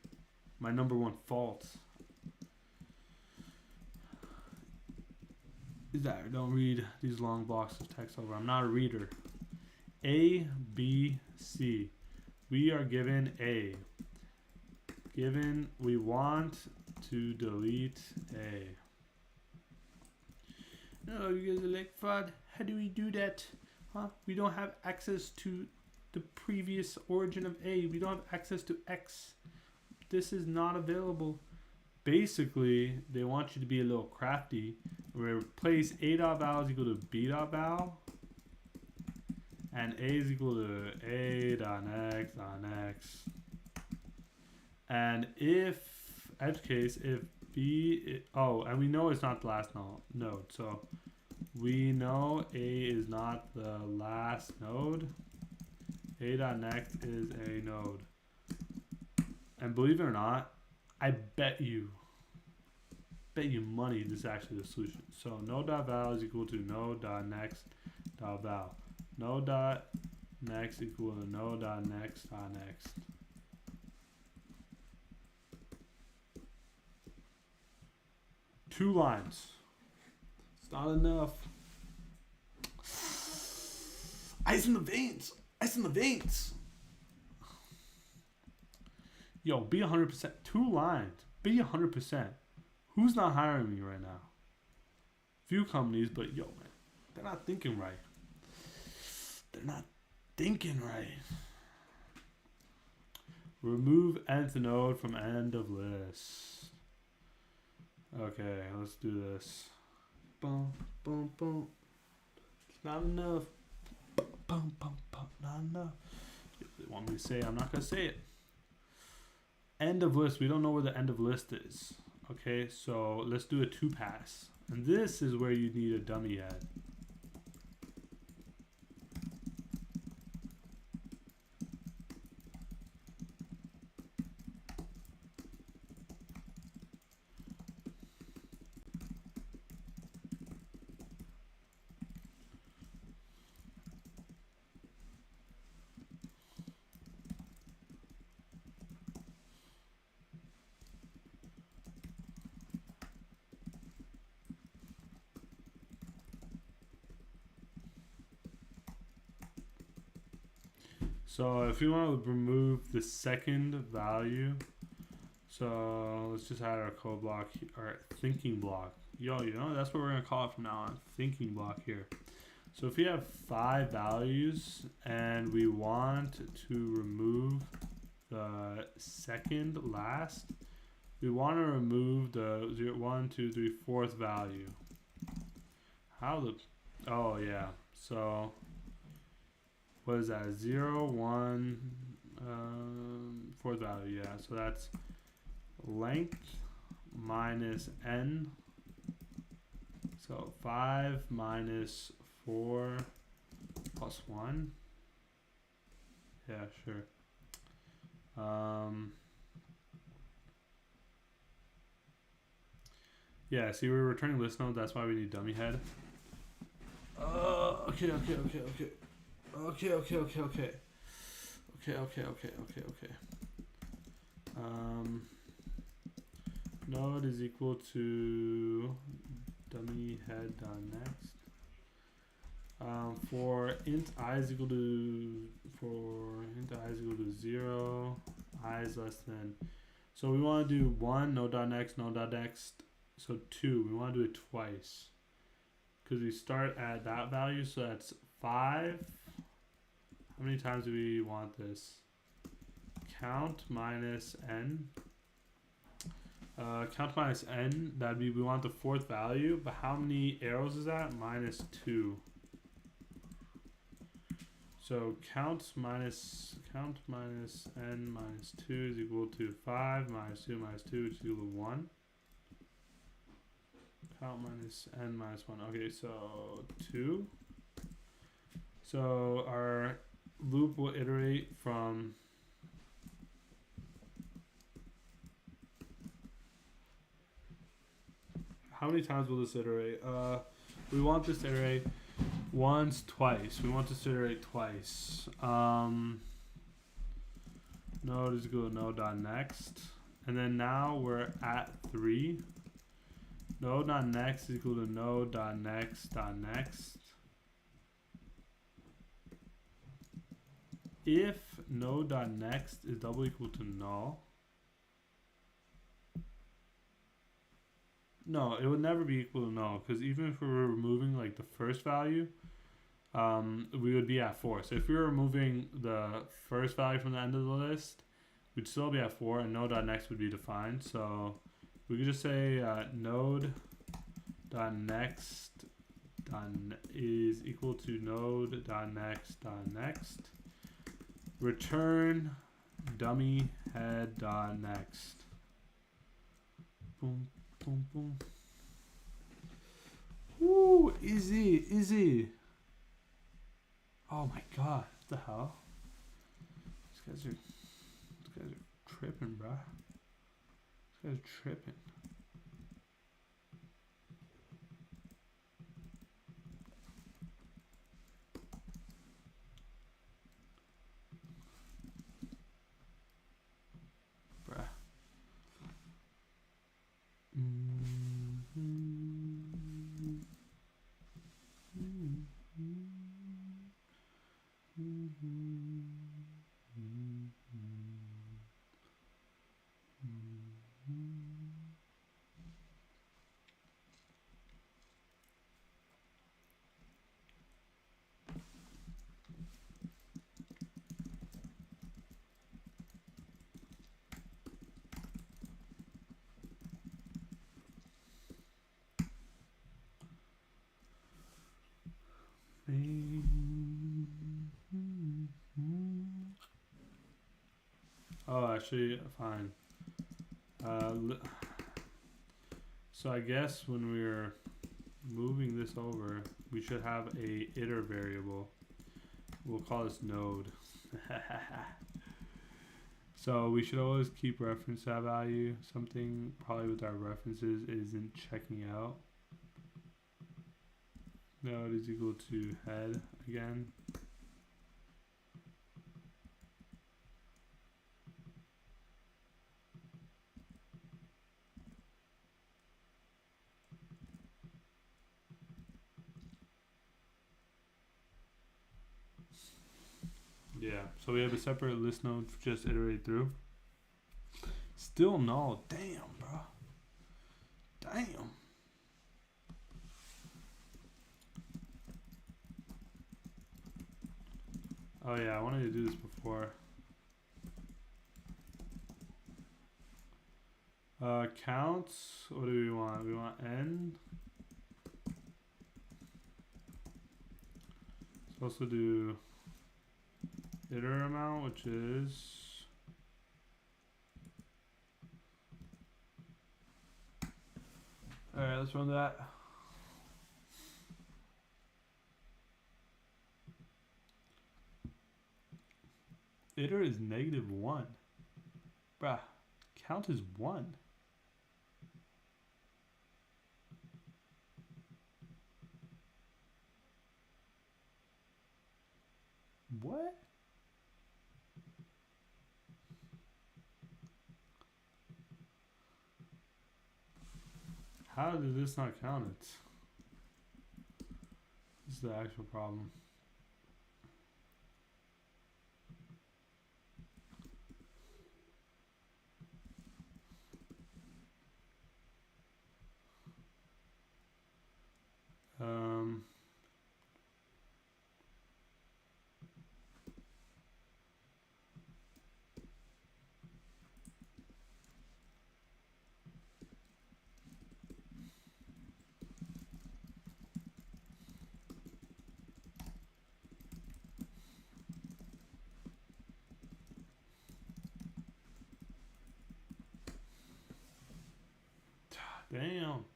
my number one fault is that I don't read these long blocks of text over. I'm not a reader. A, B, C. We are given A. Given we want to delete A. No, you guys are like, fraud. How do we do that? Huh? We don't have access to the previous origin of A. We don't have access to X. This is not available. Basically, they want you to be a little crafty. We replace A.val is equal to B.val. And A is equal to A.next. And if, edge case, if B, and we know it's not the last node. So we know A is not the last node. A.next is a node. And believe it or not, I bet you money this is actually the solution. So node.val is equal to node.next.val. Node.next equal to node.next.next. Two lines. It's not enough. Ice in the veins. Ice in the veins. Yo, be 100%. Two lines. Be 100%. Who's not hiring me right now? Few companies, but yo, man, they're not thinking right. They're not thinking right. Remove nth node from end of list. Okay, let's do this. Boom, boom, boom. It's not enough. Boom, boom, boom. Not enough. If they want me to say it, I'm not going to say it. End of list. We don't know where the end of list is. Okay, so let's do a 2-pass. And this is where you need a dummy head. So if we want to remove the second value, so let's just add our code block, our thinking block. Yo, you know, that's what we're going to call it from now on, thinking block here. So if we have 5 values and we want to remove the second last, we want to remove the 0, 1, 2, 3, 4th value. How the, oh yeah, so what is that? 0, 1, 4th value, yeah. So that's length minus n. So 5 minus 4 plus 1. Yeah, sure. Yeah, see, we're returning list node. That's why we need dummy head. Okay. Node is equal to dummy head next. For int I is equal to 0, I is less than. So we want to do 1 node.next, node.next. So 2. We want to do it twice because we start at that value. So that's 5. How many times do we want this? Count minus n. Count minus n, that'd be, we want the 4th value, but how many arrows is that? Minus 2. So count minus n minus 2 is equal to 5 minus 2 minus 2, which is equal to 1. Count minus n minus 1. Okay, so 2. So our loop will iterate from how many times will this iterate? We want this to iterate once, twice. We want this to iterate twice. Node is equal to node.next. And then now we're at 3. Node.next is equal to node.next.next. If node.next is double equal to null, no, it would never be equal to null, because even if we were removing like the first value, we would be at 4. So if we were removing the first value from the end of the list, we'd still be at 4, and node.next would be defined. So we could just say node.next is equal to node.next.next. Return dummy head.next. Boom, boom, boom. Woo, easy, easy. Oh my god, what the hell? These guys are tripping, bruh. These guys are tripping. Bruh. Oh, actually, fine. So I guess when we're moving this over, we should have a iter variable. We'll call this node. So we should always keep reference to that value. Something probably with our references isn't checking out. Node is equal to head again. Yeah, so we have a separate list node to just iterate through. Still null. Damn, bro. Damn. Oh yeah, I wanted to do this before. Counts. What do we want? We want n. Let's also do iter amount, which is alright, let's run that. Iter is -1. Bruh, count is 1. What? How did this not count it? This is the actual problem. Damn.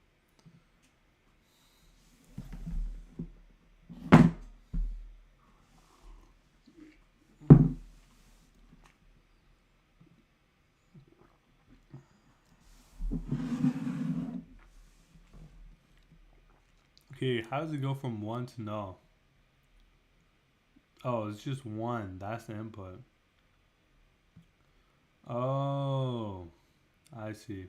Okay, how does it go from 1 to null? Oh, it's just 1. That's the input. Oh, I see.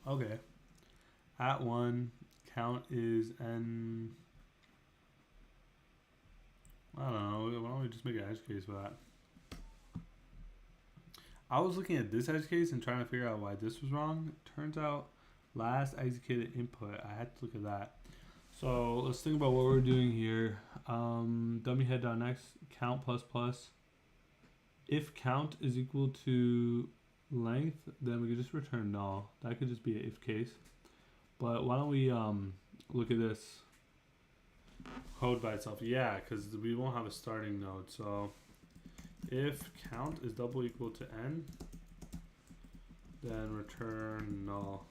Okay. At 1, count is n. I don't know. Why don't we just make an edge case for that? I was looking at this edge case and trying to figure out why this was wrong. Turns out, last executed input, I had to look at that. So let's think about what we're doing here. Dummyhead.next, count plus plus. If count is equal to length, then we could just return null. That could just be an if case. But why don't we look at this code by itself? Yeah, because we won't have a starting node. So if count is double equal to n, then return null.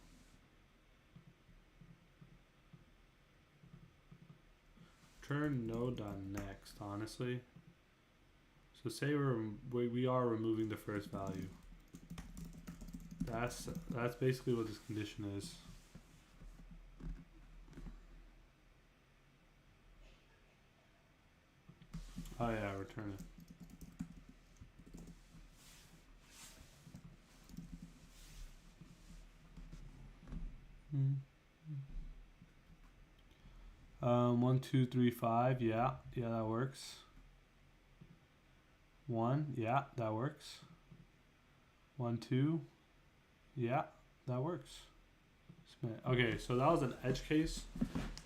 Return node.next, honestly. So say we are removing the first value. That's basically what this condition is. Oh yeah, return it. One, two, three, five. Yeah, that works. 1, yeah, that works. 1, 2, yeah, that works. Okay, so that was an edge case.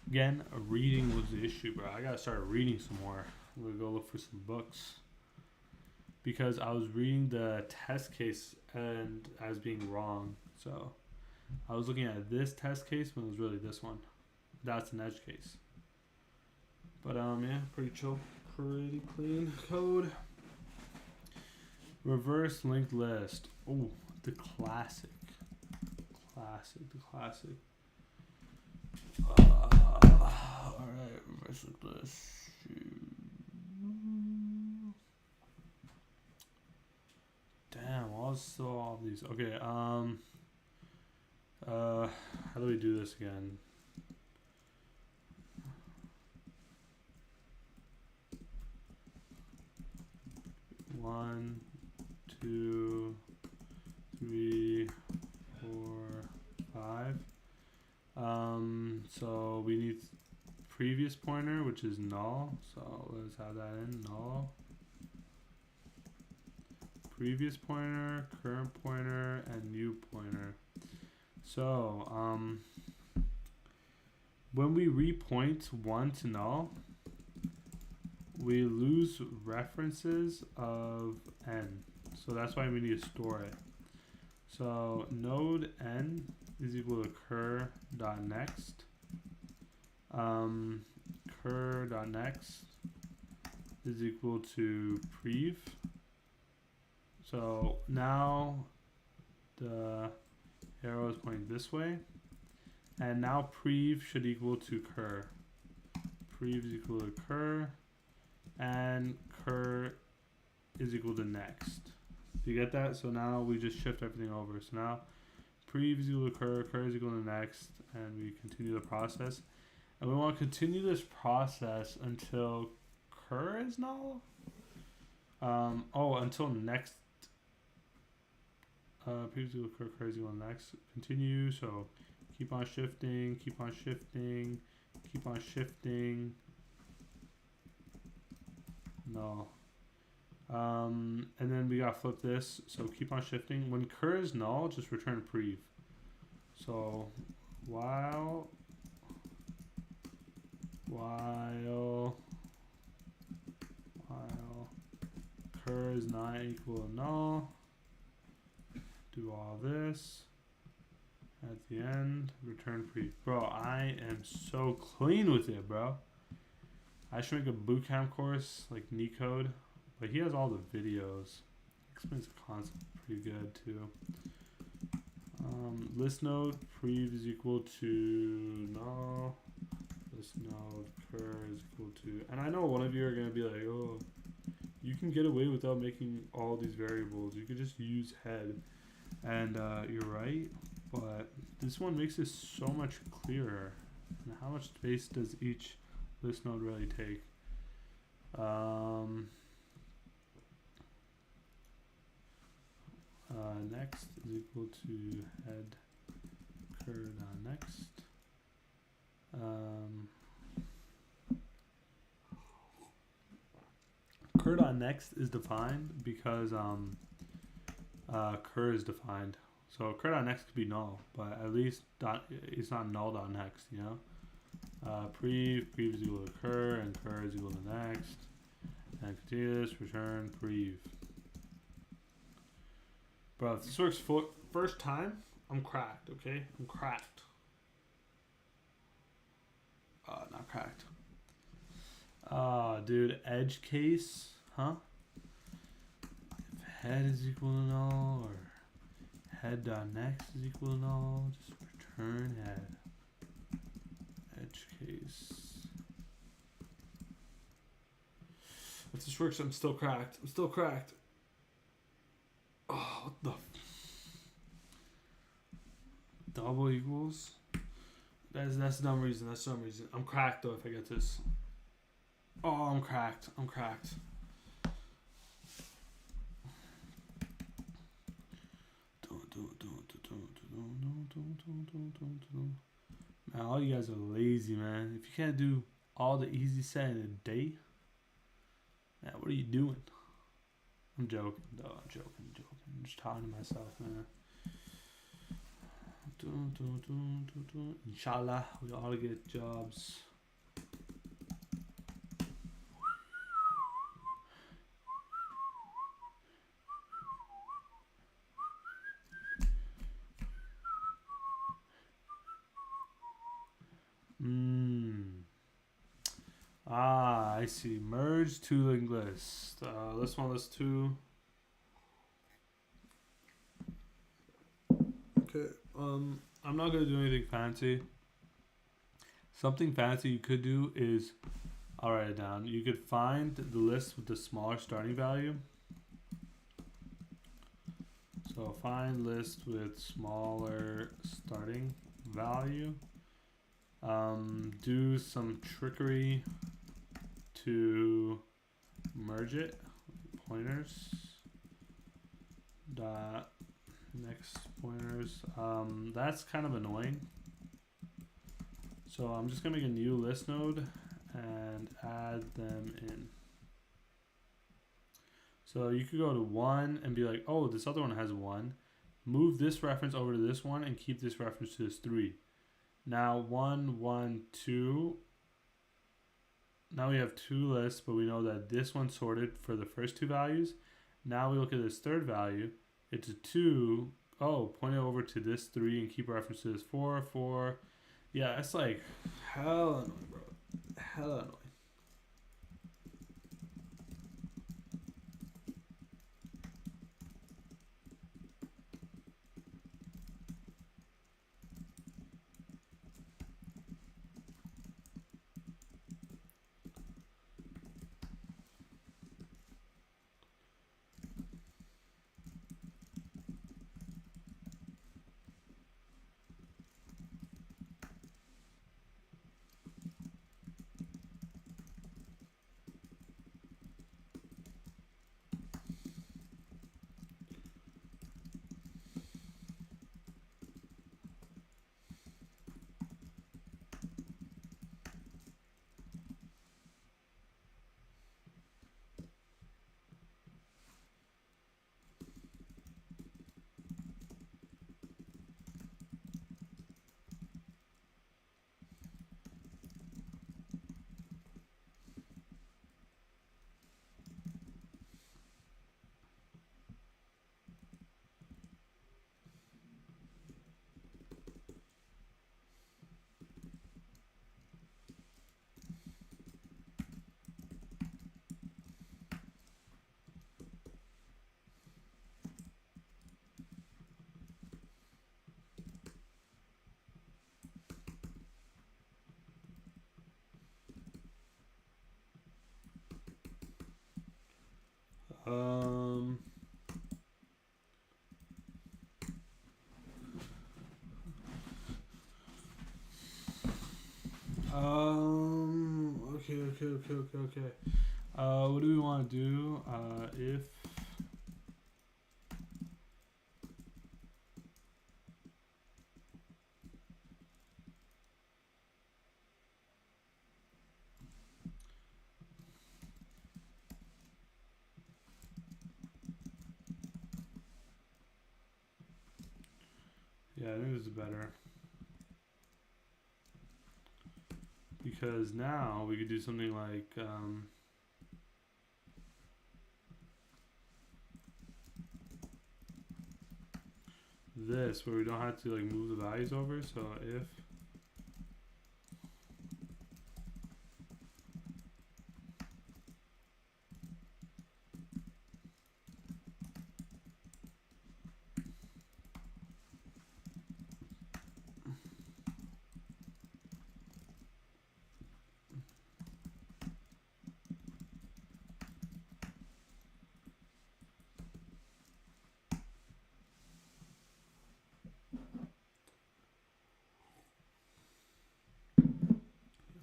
Again, reading was the issue, bro. I gotta start reading some more. I'm gonna go look for some books because I was reading the test case and as being wrong. So I was looking at this test case when it was really this one. That's an edge case. But yeah, pretty chill, pretty clean code. Reverse linked list. Oh, the classic. The classic. Alright, reverse linked list. Damn, why was still all of these? Okay, how do we do this again? One, 2, 3, 4, 5. So we need previous pointer, which is null. So let's have that in null. Previous pointer, current pointer, and new pointer. So when we repoint 1 to null, we lose references of n. So that's why we need to store it. So node n is equal to cur.next. Cur.next is equal to prev. So now the arrow is pointing this way. And now prev should equal to cur. Prev is equal to cur. And cur is equal to next. Do you get that? So now we just shift everything over. So now prev is equal to cur, cur is equal to next, and we continue the process. And we want to continue this process until cur is null. Until next. Prev is equal to cur, cur is equal to next. Continue. So keep on shifting, keep on shifting, keep on shifting. No. And then we gotta flip this. So keep on shifting. When cur is null, just return prev. So while cur is not equal to null, do all this. At the end, return prev. Bro, I am so clean with it, bro. I should make a bootcamp course like Leetcode, but he has all the videos. He explains the concept pretty good too. List node prev is equal to null. List node cur is equal to, and I know one of you are gonna be like, oh, you can can get away without making all these variables. You could just use head. And you're right, but this one makes it so much clearer. And how much space does each list node really take? Next is equal to head cur.next. Cur.next is defined because cur is defined. So cur.next could be null, but at least it's not null.next, you know? Prev is equal to cur, and cur is equal to next. And continuous, return, prev. Bro, if this works first time, I'm cracked, okay? I'm cracked. Not cracked. Dude, edge case, huh? If head is equal to null, or head.next is equal to null, just return head. Edge case. If this works, I'm still cracked. I'm still cracked. Oh, what the? Double equals? That's dumb reason. That's dumb reason. I'm cracked though if I get this. Oh, I'm cracked. I'm cracked. Man, all you guys are lazy, man. If you can't do all the easy set in a day, man, what are you doing? I'm joking, though. I'm joking. I'm just talking to myself, man. Inshallah, we all get jobs. I see. Merge two linked lists. List one, list two. Okay. I'm not gonna do anything fancy. Something fancy you could do is, I'll write it down. You could find the list with the smaller starting value. So find list with smaller starting value. Do some trickery to merge it. Pointers. Dot next pointers. That's kind of annoying. So I'm just gonna make a new list node and add them in. So you could go to 1 and be like, oh, this other one has 1. Move this reference over to this one and keep this reference to this 3. Now 1, 1, 2. Now we have 2 lists, but we know that this one sorted for the first 2 values. Now we look at this third value. It's a 2. Oh, point it over to this 3 and keep reference to this 4, 4. Yeah, it's like hell annoying, bro. Hell annoying. Okay. What do we want to do? If yeah, I think this is better because now we could do something like this, where we don't have to like move the values over. So if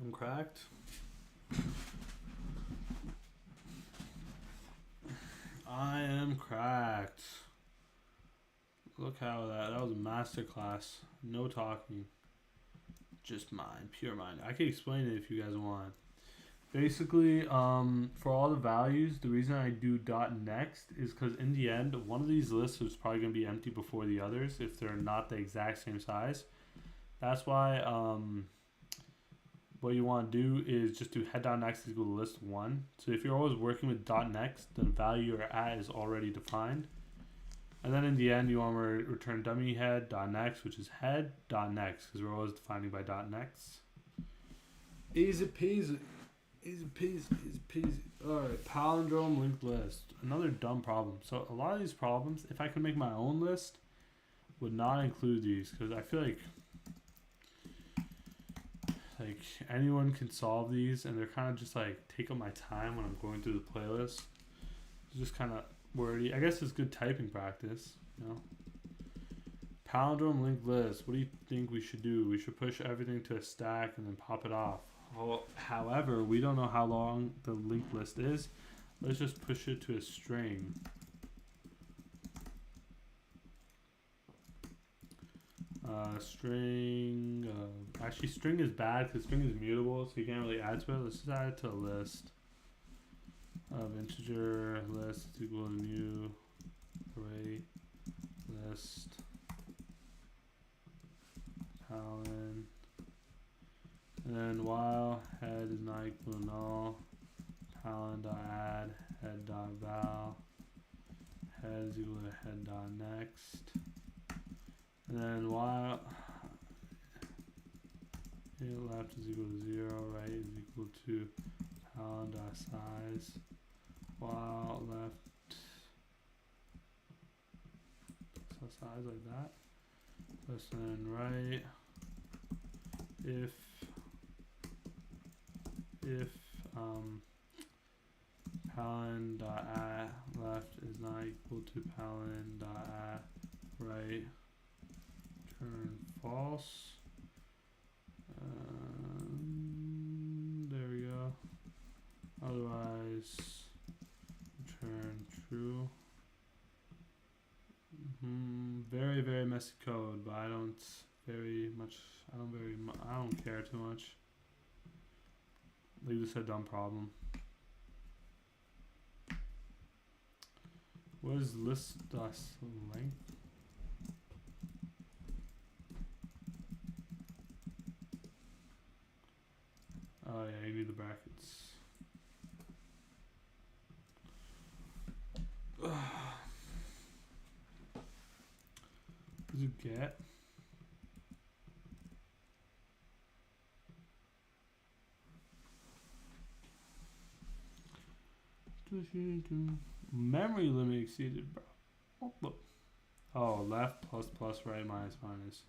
I'm cracked. I am cracked. Look how that was a masterclass. No talking. Just mind, pure mind. I can explain it if you guys want. Basically, for all the values, the reason I do .next is because in the end, one of these lists is probably going to be empty before the others if they're not the exact same size. That's why what you want to do is just do head.next is equal to list 1. So if you're always working with .next, the value you're at is already defined. And then in the end, you want to return dummy head.next, which is head.next, because we're always defining by .next. Easy peasy. Easy peasy. Alright, palindrome linked list. Another dumb problem. So a lot of these problems, if I could make my own list, would not include these, because I feel like anyone can solve these, and they're kind of just like take up my time when I'm going through the playlist. It's just kind of wordy. I guess it's good typing practice, you know. Palindrome linked list. What do you think we should do? We should push everything to a stack and then pop it off. However, we don't know how long the linked list is. Let's just push it to a string. String. Actually, string is bad because string is mutable, so you can't really add to it. Let's just add it to a list of integer list is equal to new array list palin, and then while head is not equal to null, palin.add head.val, head is equal to head.next, and then while left is equal to 0, right is equal to palin.size, while left so size like that, plus then right if palin.at left is not equal to palin.at right, turn false. There we go. Otherwise, return true. Very, very messy code, but I don't care too much. Leave this a dumb problem. What is list length? Oh yeah, you need the brackets. What does it get? Memory limit exceeded, bro. Oh, left plus plus, right minus minus.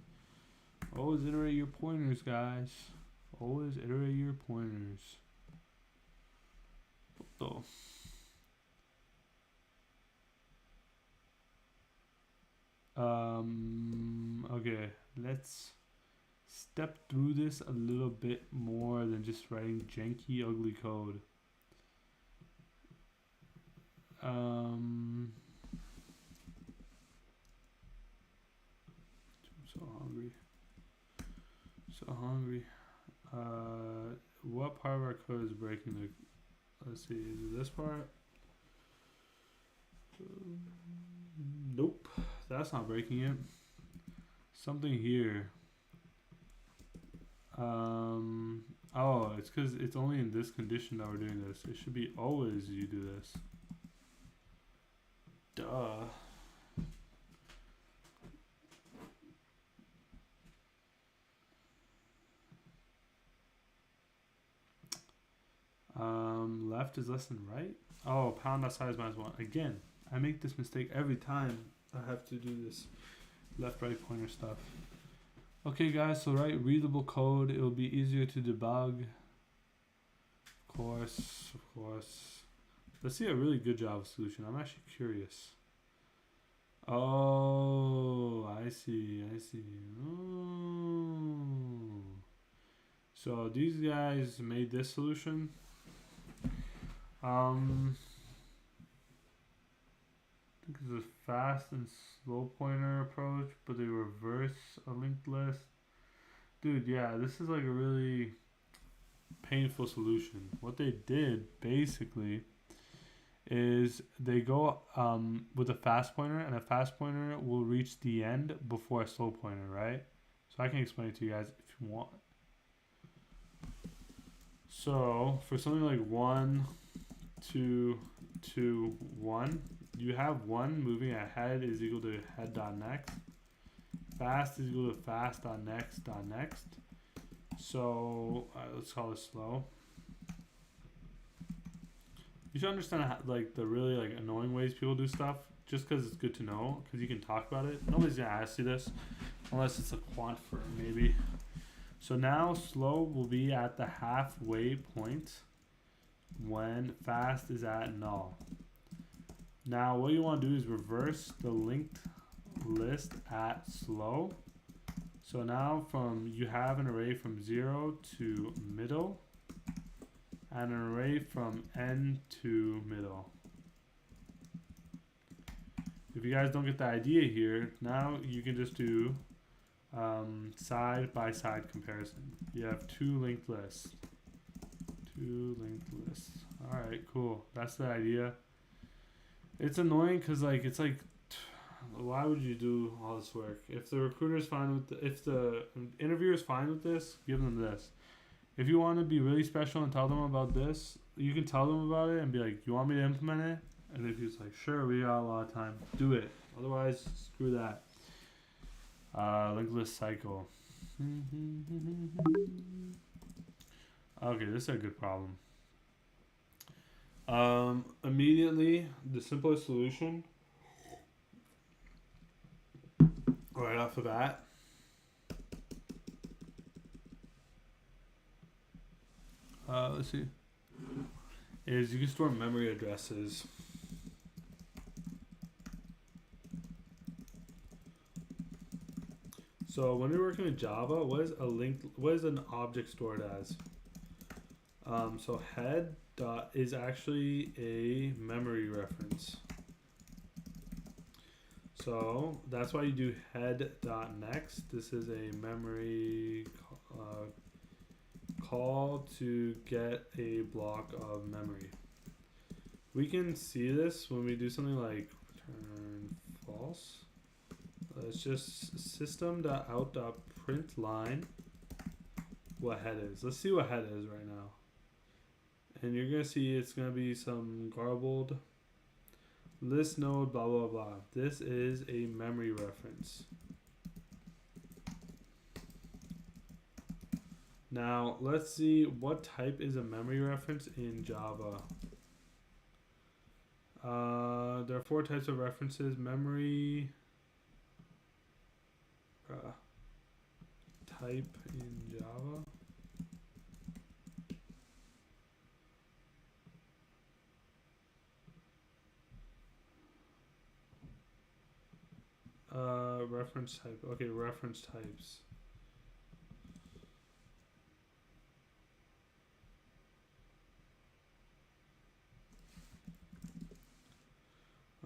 Always iterate your pointers, guys. Always iterate your pointers. Okay, let's step through this a little bit more than just writing janky, ugly code. I'm so hungry. So hungry. What part of our code is breaking the... Let's see, is it this part? Nope, that's not breaking it. Something here. Oh, it's because it's only in this condition that we're doing this. It should be always you do this. Duh. Left is less than right. Oh, pound that size minus 1. Again, I make this mistake every time I have to do this left right pointer stuff. Okay guys, so write readable code. It will be easier to debug. Of course. Let's see a really good Java solution. I'm actually curious. Oh, I see. Oh. So these guys made this solution. I think it's a fast and slow pointer approach, but they reverse a linked list. Dude, yeah, this is like a really painful solution. What they did basically is they go with a fast pointer, and a fast pointer will reach the end before a slow pointer, right? So I can explain it to you guys if you want. So for something like 1, 2, 2, 1, you have 1 moving ahead is equal to head.next. Fast is equal to fast.next.next. So let's call it slow. You should understand how, like the really like annoying ways people do stuff, just because it's good to know, because you can talk about it. Nobody's gonna ask you this unless it's a quant firm maybe. So now slow will be at the halfway point when fast is at null. Now what you want to do is reverse the linked list at slow. So now you have an array from 0 to middle and an array from end to middle. If you guys don't get the idea here, now you can just do side by side comparison. You have 2 linked lists. Alright, cool. That's the idea. It's annoying because it's like, why would you do all this work? If the recruiter's fine with if the interviewer's fine with this, give them this. If you want to be really special and tell them about this, you can tell them about it and be like, you want me to implement it? And if he's like, sure, we got a lot of time, do it. Otherwise, screw that. Linked list cycle. Okay, this is a good problem. Immediately, the simplest solution, right off the bat, let's see, is you can store memory addresses. So when you're working with Java, what is an object stored as? So head dot is actually a memory reference. So that's why you do head dot next. This is a memory call to get a block of memory. We can see this when we do something like return false. It's just system.out.println what head is. Let's see what head is right now. And you're going to see it's going to be some garbled list node blah blah blah. This is a memory reference. Now let's see what type is a memory reference in Java. There are 4 types of references. Memory type in Java. reference type. Okay, reference types.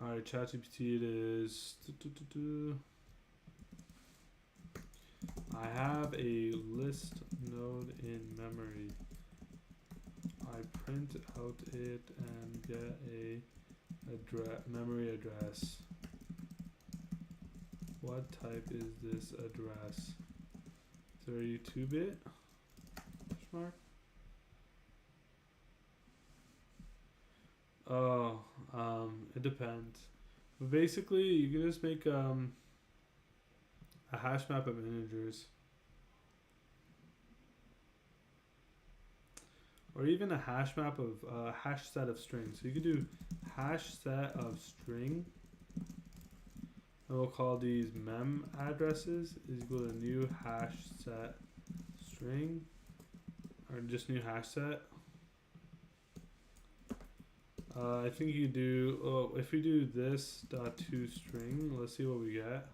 Alright, ChatGPT it is. I have a list node in memory. I print out it and get a memory address. What type is this address? 32-bit? Mark. Oh, it depends. But basically, you can just make a hash map of integers, or even a hash map of hash set of strings. So you could do hash set of string, and we'll call these mem addresses is equal to new hash set string, or just new hash set. I think you do, if we do this dot to string, let's see what we get.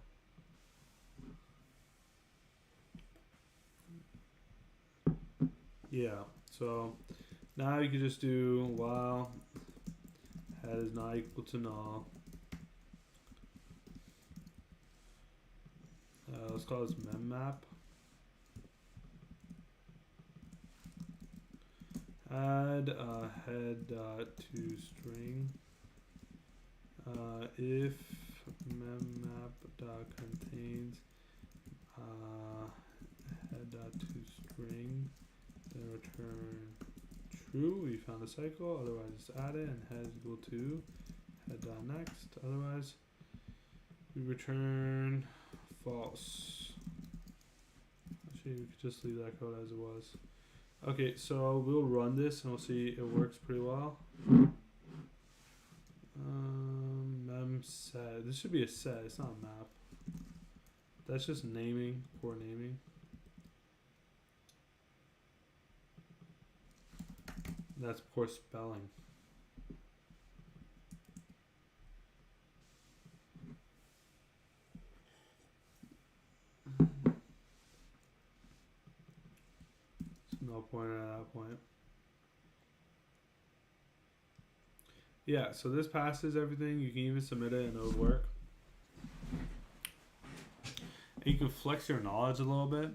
Yeah, so now you can just do while head is not equal to null. Let's call this mem map. Add head dot to string if mem map dot contains head dot to string, then return true. We found a cycle. Otherwise, just add it and head is equal to head dot next. Otherwise, we return false. Actually, we could just leave that code as it was. Okay, so we'll run this and we'll see it works pretty well. Mem set. This should be a set. It's not a map. That's just naming, poor naming. That's poor spelling. No point at that point. Yeah, so this passes everything. You can even submit it and it'll work. And you can flex your knowledge a little bit.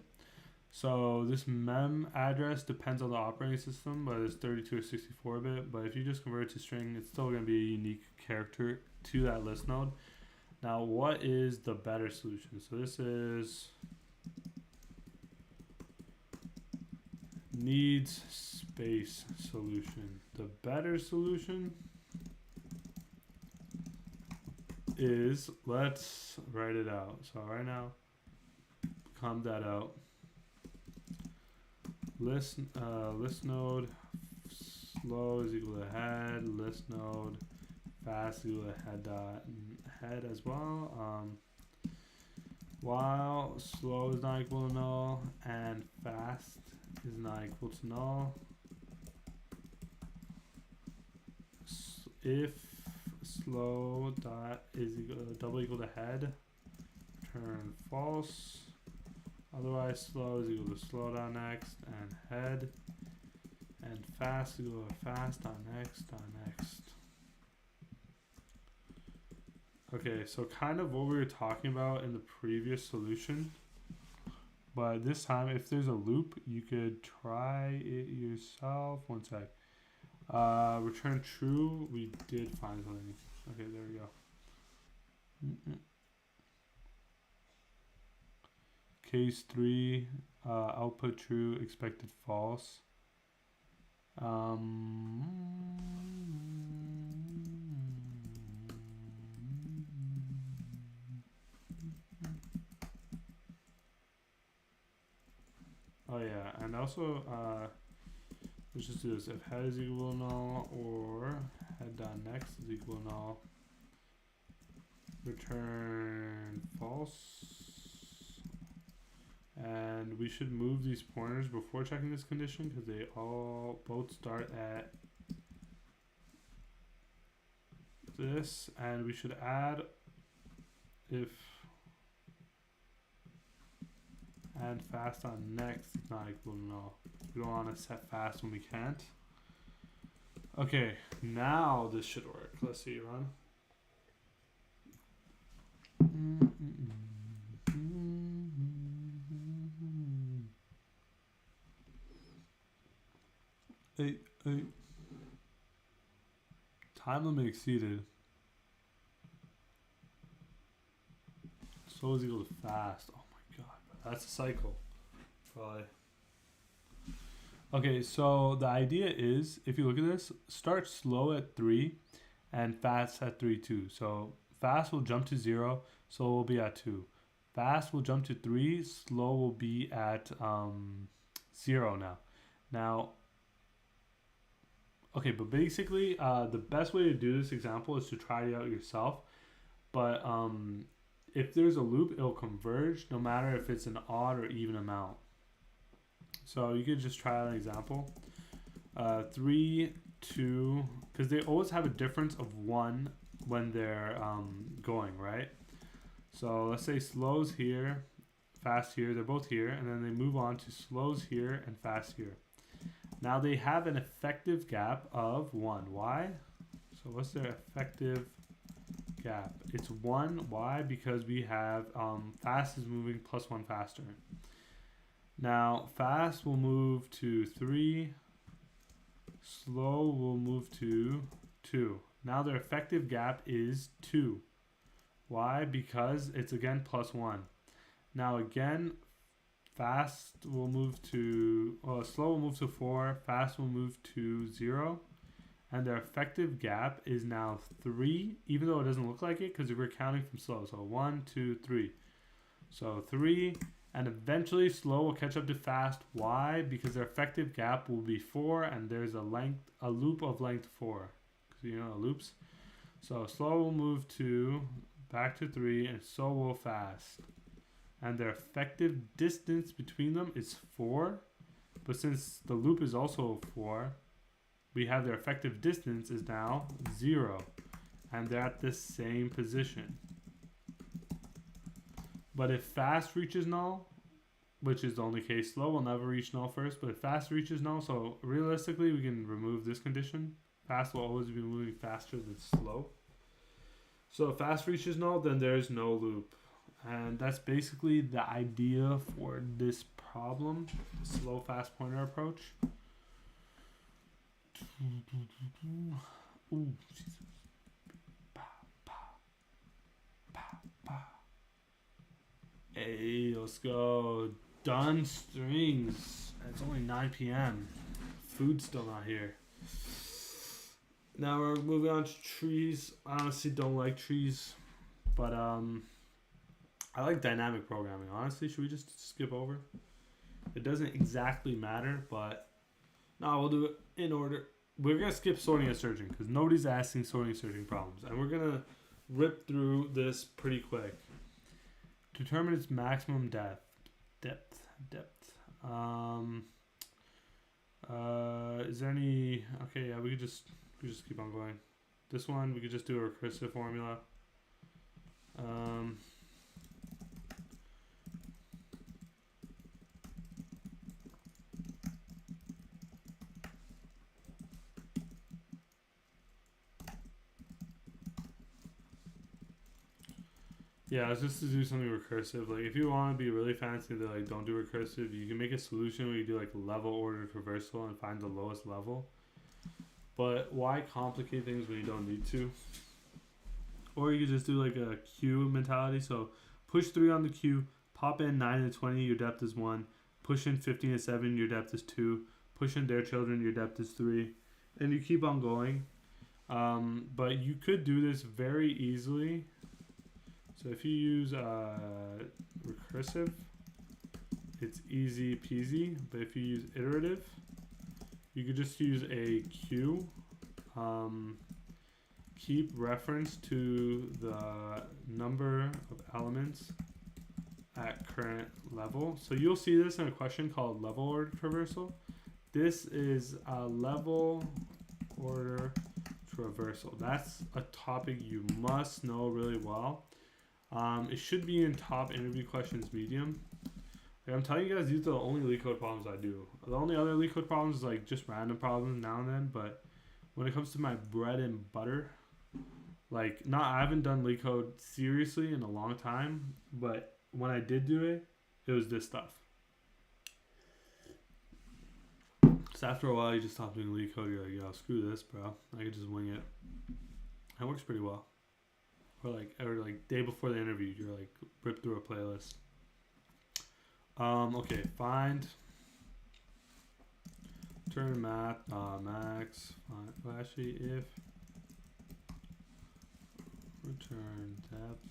So this mem address depends on the operating system, but it's 32 or 64-bit. But if you just convert it to string, it's still going to be a unique character to that list node. Now, what is the better solution? So this is needs space solution. The better solution is, let's write it out. So right now, comment that out. List node slow is equal to head. List node fast is equal to head dot head as well. While slow is not equal to null and fast is not equal to null. If slow dot is double equal to head, return false. Otherwise, slow is equal to slow dot next and head, and fast is equal to fast dot next dot next. Okay, so kind of what we were talking about in the previous solution. But this time, if there's a loop, you could try it yourself. One sec. Return true. We did find something. Okay, there we go. Case 3, output true, expected false. Oh yeah, and also let's just do this. If head is equal to null or head dot next is equal to null, return false. And we should move these pointers before checking this condition because they both start at this, and we should add if and fast on next is not equal to null. We don't want to set fast when we can't. Okay, now this should work. Let's see, run. Hey. Time limit exceeded. Slow is equal to fast. Oh my god, that's a cycle. Probably. Okay, so the idea is, if you look at this, start slow at 3 and fast at 3 too. So fast will jump to 0, slow will be at 2. Fast will jump to 3, slow will be at 0 now. Now, okay, but basically, the best way to do this example is to try it out yourself. But if there's a loop, it'll converge no matter if it's an odd or even amount. So you could just try out an example. 3, 2, because they always have a difference of 1 when they're going, right? So let's say slows here, fast here, they're both here, and then they move on to slows here and fast here. Now they have an effective gap of 1. Why? So what's their effective gap? It's 1. Why? Because we have fast is moving plus 1 faster. Now fast will move to 3, slow will move to 2. Now their effective gap is 2. Why? Because it's again plus 1. Now again, fast will move to, slow will move to 4, fast will move to 0. And their effective gap is now 3, even though it doesn't look like it because we're counting from slow. So 1, 2, 3. So 3, and eventually slow will catch up to fast. Why? Because their effective gap will be 4, and there's a loop of length 4. Because you know loops. So slow will move to back to 3, and so will fast. And their effective distance between them is 4. But since the loop is also 4, we have their effective distance is now 0. And they're at the same position. But if fast reaches null, which is the only case, slow will never reach null first, but if fast reaches null, so realistically we can remove this condition. Fast will always be moving faster than slow. So if fast reaches null, then there's no loop. And that's basically the idea for this problem, the slow fast pointer approach. Ooh, Jesus. Hey, let's go. Done strings. It's only 9 p.m. Food's still not here. Now we're moving on to trees. I honestly don't like trees, but I like dynamic programming. Honestly, should we just skip over? It doesn't exactly matter, but no, we'll do it in order. We're gonna skip sorting and searching because nobody's asking sorting and searching problems, and we're gonna rip through this pretty quick. Determine its maximum depth. Is there any? Okay, yeah, we could just keep on going. This one we could just do a recursive formula. Yeah, it's just to do something recursive. Like if you want to be really fancy, that like don't do recursive. You can make a solution where you do like level ordered traversal and find the lowest level. But why complicate things when you don't need to? Or you could just do like a queue mentality. So push 3 on the queue, pop in 9 and 20, your depth is 1. Push in 15 and 7, your depth is 2. Push in their children, your depth is 3. And you keep on going. But you could do this very easily. So if you use recursive, it's easy peasy. But if you use iterative, you could just use a queue. Keep reference to the number of elements at current level. So you'll see this in a question called level order traversal. This is a level order traversal. That's a topic you must know really well. It should be in top interview questions medium. Like I'm telling you guys, these are the only Leetcode problems I do. The only other Leetcode problems is like just random problems now and then. But when it comes to my bread and butter, like I haven't done Leetcode seriously in a long time. But when I did do it, it was this stuff. So after a while, you just stop doing Leetcode. You're like, yo, screw this, bro. I could just wing it. It works pretty well. Or like day before the interview, you're like rip through a playlist. Okay, find. Turn math max. Find, well, actually, if return depth.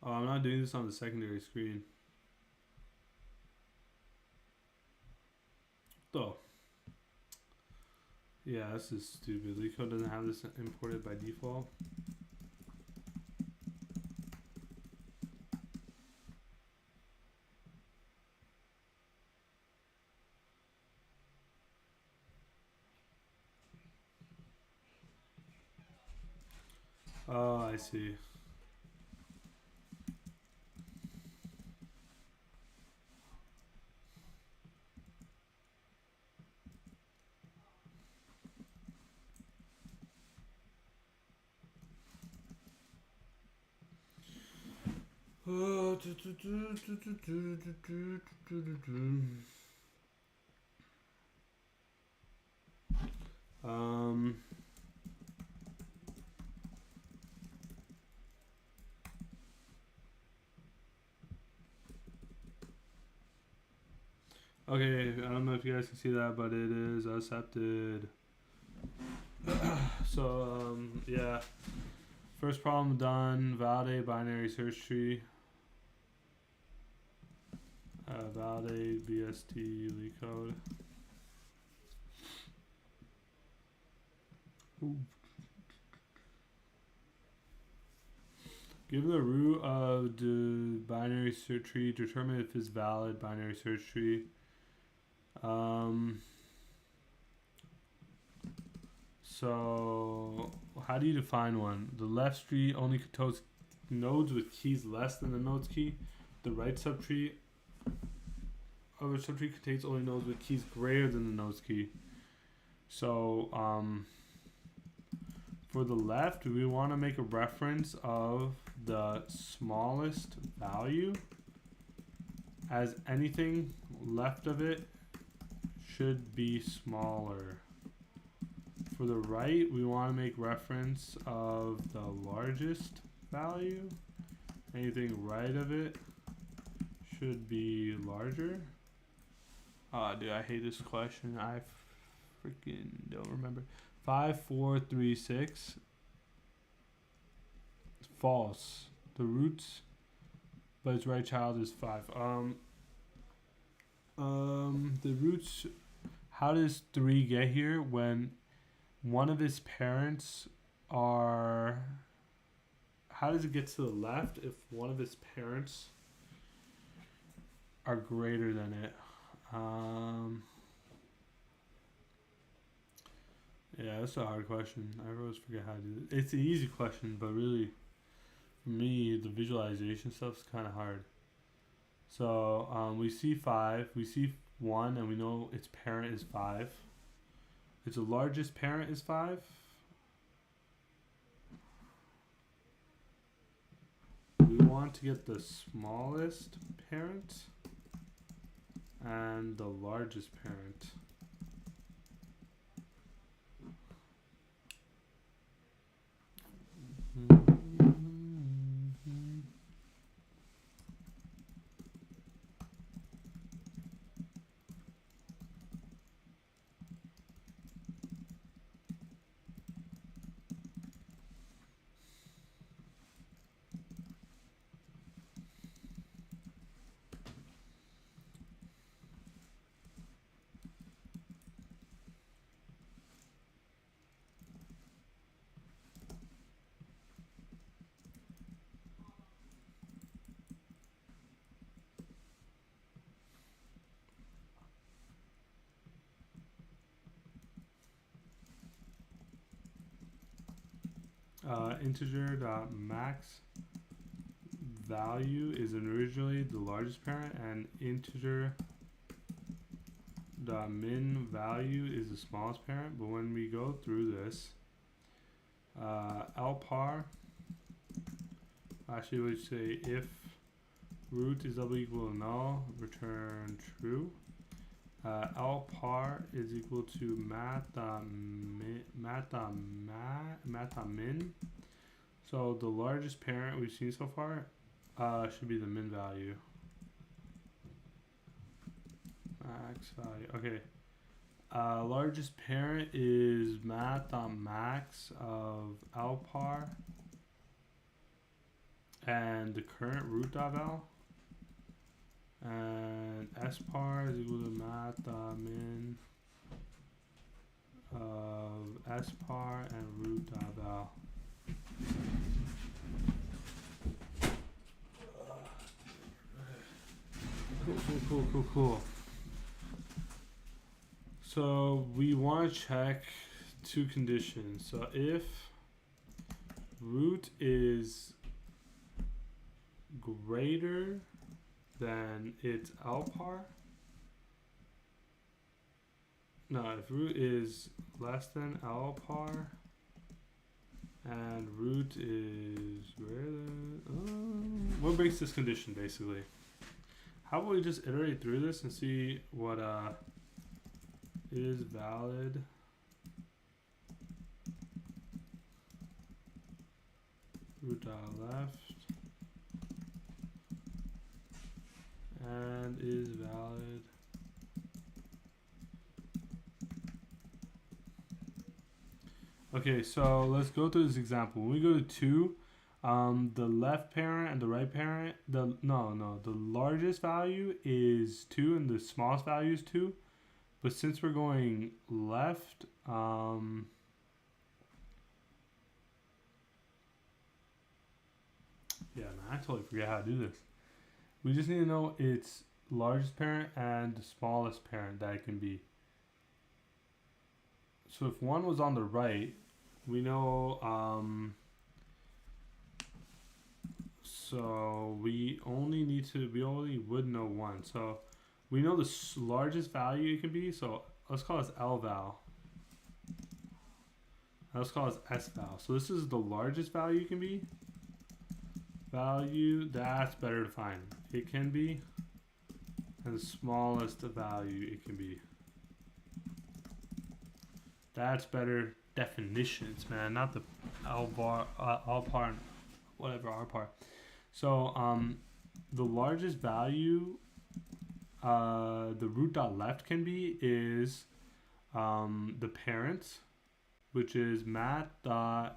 Oh, I'm not doing this on the secondary screen. Oh. Yeah, this is stupid. Leetcode doesn't have this imported by default. Oh, I see. Um. Okay, I don't know if you guys can see that, but it is accepted. So, yeah. First problem done. Validate binary search tree. Validate BST Leetcode. Ooh. Give the root of the binary search tree. Determine if it's valid binary search tree. So how do you define one? The left tree only contains nodes with keys less than the nodes key. The right subtree of a subtree contains only nodes with keys greater than the nodes key. So for the left, we want to make a reference of the smallest value, as anything left of it should be smaller. For the right, we want to make reference of the largest value. Anything right of it should be larger. Dude, I hate this question. I freaking don't remember. 5, 4, 3, 6. False. The roots, but its right child is 5. The roots. How does 3 get here when one of his parents are? How does it get to the left if one of his parents are greater than it? Yeah, that's a hard question. I always forget how to do it. It's an easy question, but really, for me, the visualization stuff's kind of hard. So we see 5. We see 1 and we know its parent is 5. Its largest parent is 5. We want to get the smallest parent and the largest parent. Integer dot max value is originally the largest parent, and integer dot min value is the smallest parent. But when we go through this, lpar actually would say if root is double equal to null, return true. Lpar is equal to mat.min. So the largest parent we've seen so far should be the min value. Max value. Okay. Largest parent is mat.max of lpar and the current root.val. And spar is equal to mat.min of spar and root.val. Cool. So we want to check two conditions. So if root is greater than its lpar, no, if root is less than lpar and root is greater than, what breaks this condition basically? How about we just iterate through this and see what is valid root left and is valid okay, so let's go through this example. When we go to 2, the left parent and the right parent, the largest value is 2 and the smallest value is 2. But since we're going left, yeah, man, I totally forget how to do this. We just need to know its largest parent and the smallest parent that it can be. So if one was on the right, we know, so we only would know 1. So we know the largest value it can be, so let's call this L-val. Let's call this S-val. So this is the largest value it can be. Value, that's better to find. It can be, and the smallest value it can be. That's better definitions, man, not the L-bar, L-par, whatever, R-par. So the largest value the root.left can be is the parent, which is mat. The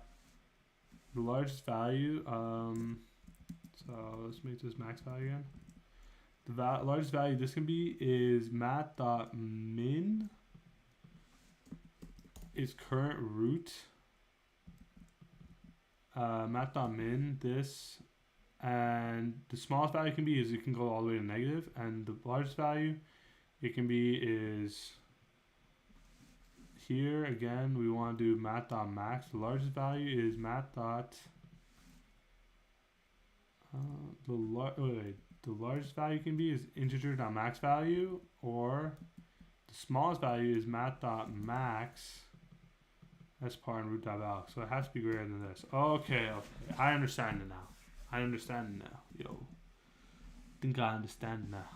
largest value, so let's make this max value again. The largest value this can be is mat.min is current root. Mat.min this, and the smallest value can be is it can go all the way to negative, and the largest value it can be is here again. We want to do mat.max. The largest value is mat. the largest value can be is integer.max value, or the smallest value is math.max as par and root.val. So it has to be greater than this. Okay, okay. I understand it now. I understand it now. Yo. Think I understand now.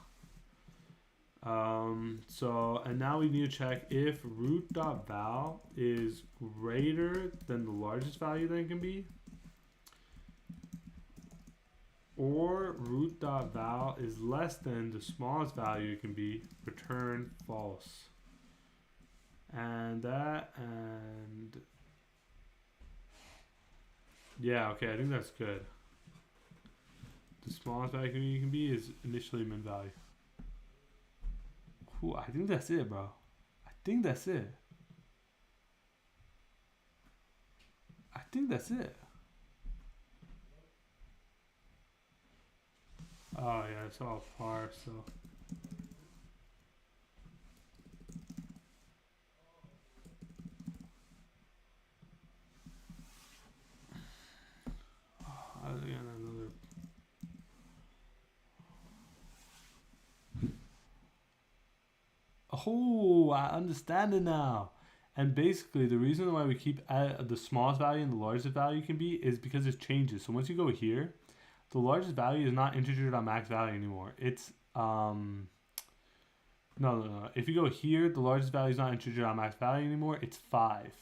So, and now we need to check if root.val is greater than the largest value that it can be, or root.val is less than the smallest value it can be, return false. And that, and yeah, okay, I think that's good. The smallest value you can be is initially min value. Ooh, I think that's it, bro. I think that's it. I think that's it. Oh yeah, it's all par, so. Oh, again, another. Oh, I understand it now. And basically, the reason why we keep the smallest value and the largest value can be is because it changes. So once you go here, the largest value is not integer.max value anymore. It's no. If you go here, the largest value is not integer.max value anymore. It's 5.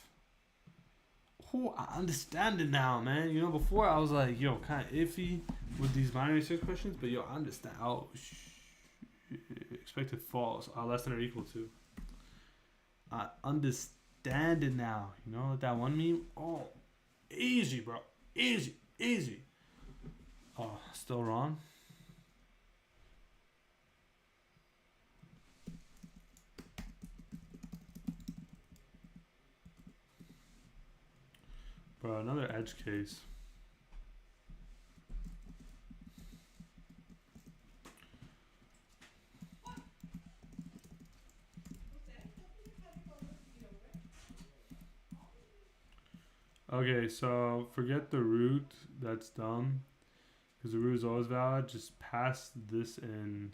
Oh, I understand it now, man. You know, before I was like, yo, kind of iffy with these binary search questions, but yo, I understand. Oh, expected false, less than or equal to. I understand it now. You know, like that one meme. Oh, easy, bro. Easy, easy. Oh, still wrong. Bro, another edge case. Okay, so forget the root. That's dumb. Because the root is always valid. Just pass this in.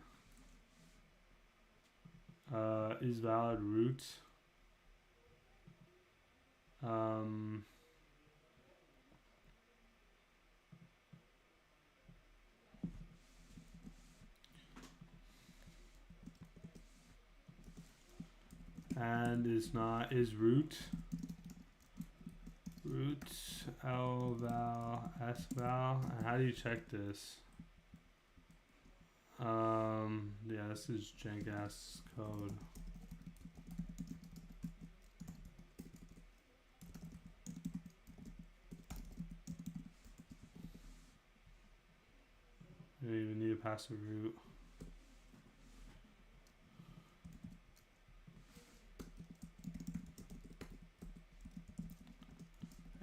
Is valid root. And is not, is root. Root L val S val. And how do you check this? Yeah, this is jank ass code. You don't even need to pass a root.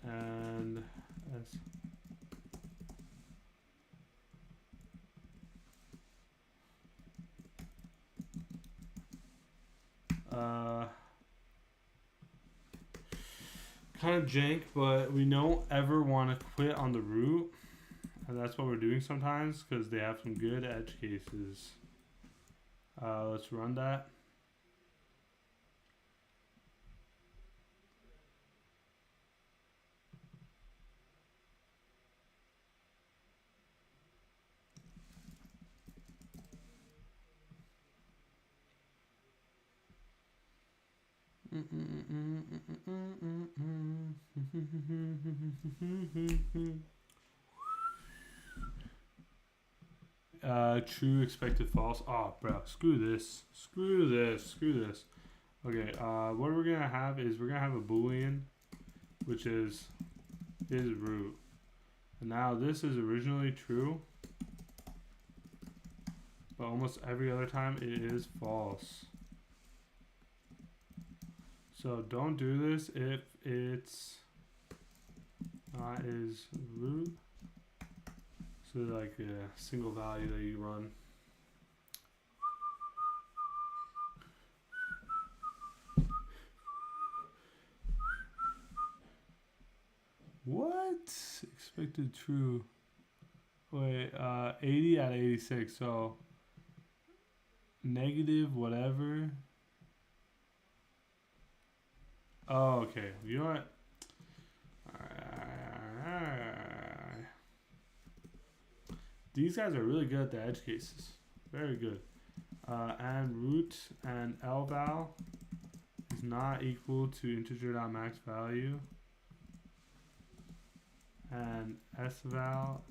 And S. Kind of jank, but we don't ever want to quit on the root, and that's what we're doing sometimes because they have some good edge cases. Let's run that. True, expected, false. Oh, bro, screw this. Screw this. Screw this. Okay, what we're gonna have is we're gonna have a boolean, which is root. And now this is originally true, but almost every other time it is false. So don't do this if it's not is root. So like a single value that you run. What? Expected true. Wait, 80 out of 86. So negative whatever. Oh, okay. You know what? These guys are really good at the edge cases. Very good. And root and lval is not equal to integer.max value. And sval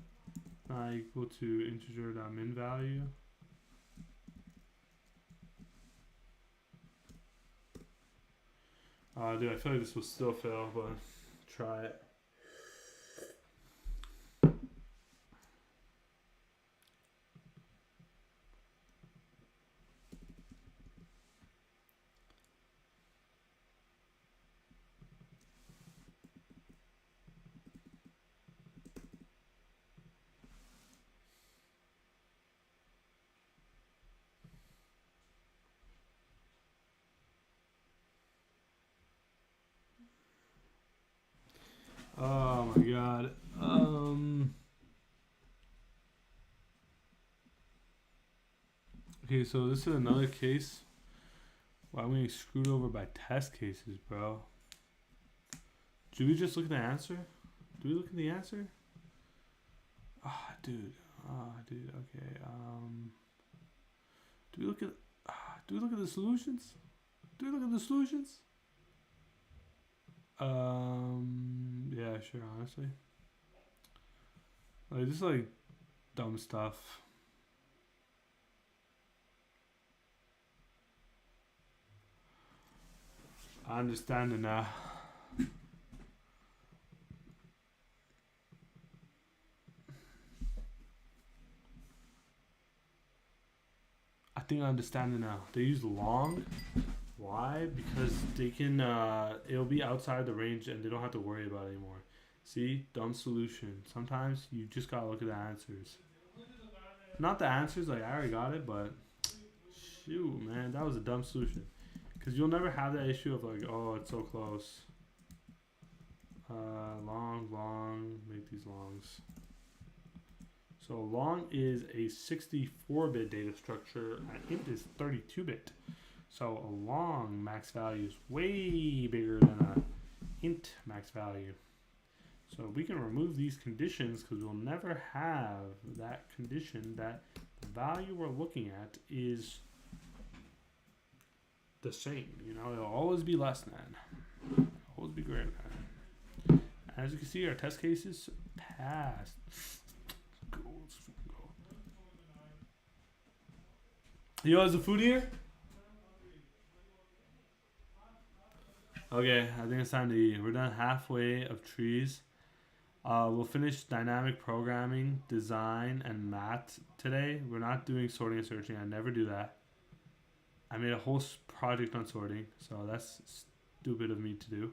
not equal to integer.min value. Dude, I feel like this will still fail, but try it. Oh my god. Okay, so this is another case why I'm getting screwed over by test cases, bro. Do we just look at the answer? Do we look at the answer? Dude. Dude. Okay. Do we look at? Do we look at the solutions? Do we look at the solutions? Yeah, sure. Honestly, like this is like dumb stuff. I understand it now. I think I understand it now. They use long. Why? Because they can, it'll be outside the range and they don't have to worry about it anymore. See? Dumb solution. Sometimes you just gotta look at the answers. Not the answers, like I already got it, but shoot, man, that was a dumb solution. Because you'll never have that issue of like, oh, it's so close. Long, make these longs. So long is a 64-bit data structure and int is 32-bit. So a long max value is way bigger than a int max value. So we can remove these conditions because we'll never have that condition that the value we're looking at is the same. You know, it'll always be less than. Always be greater than. As you can see, our test cases passed. Yo, is the food here? Okay, I think it's time to eat. We're done halfway of trees. We'll finish dynamic programming, design, and math today. We're not doing sorting and searching. I never do that. I made a whole project on sorting, so that's stupid of me to do.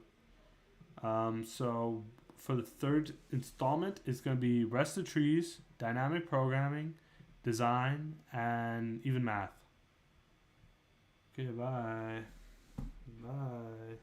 So for the third installment, it's going to be rest of trees, dynamic programming, design, and even math. Okay, bye. Bye.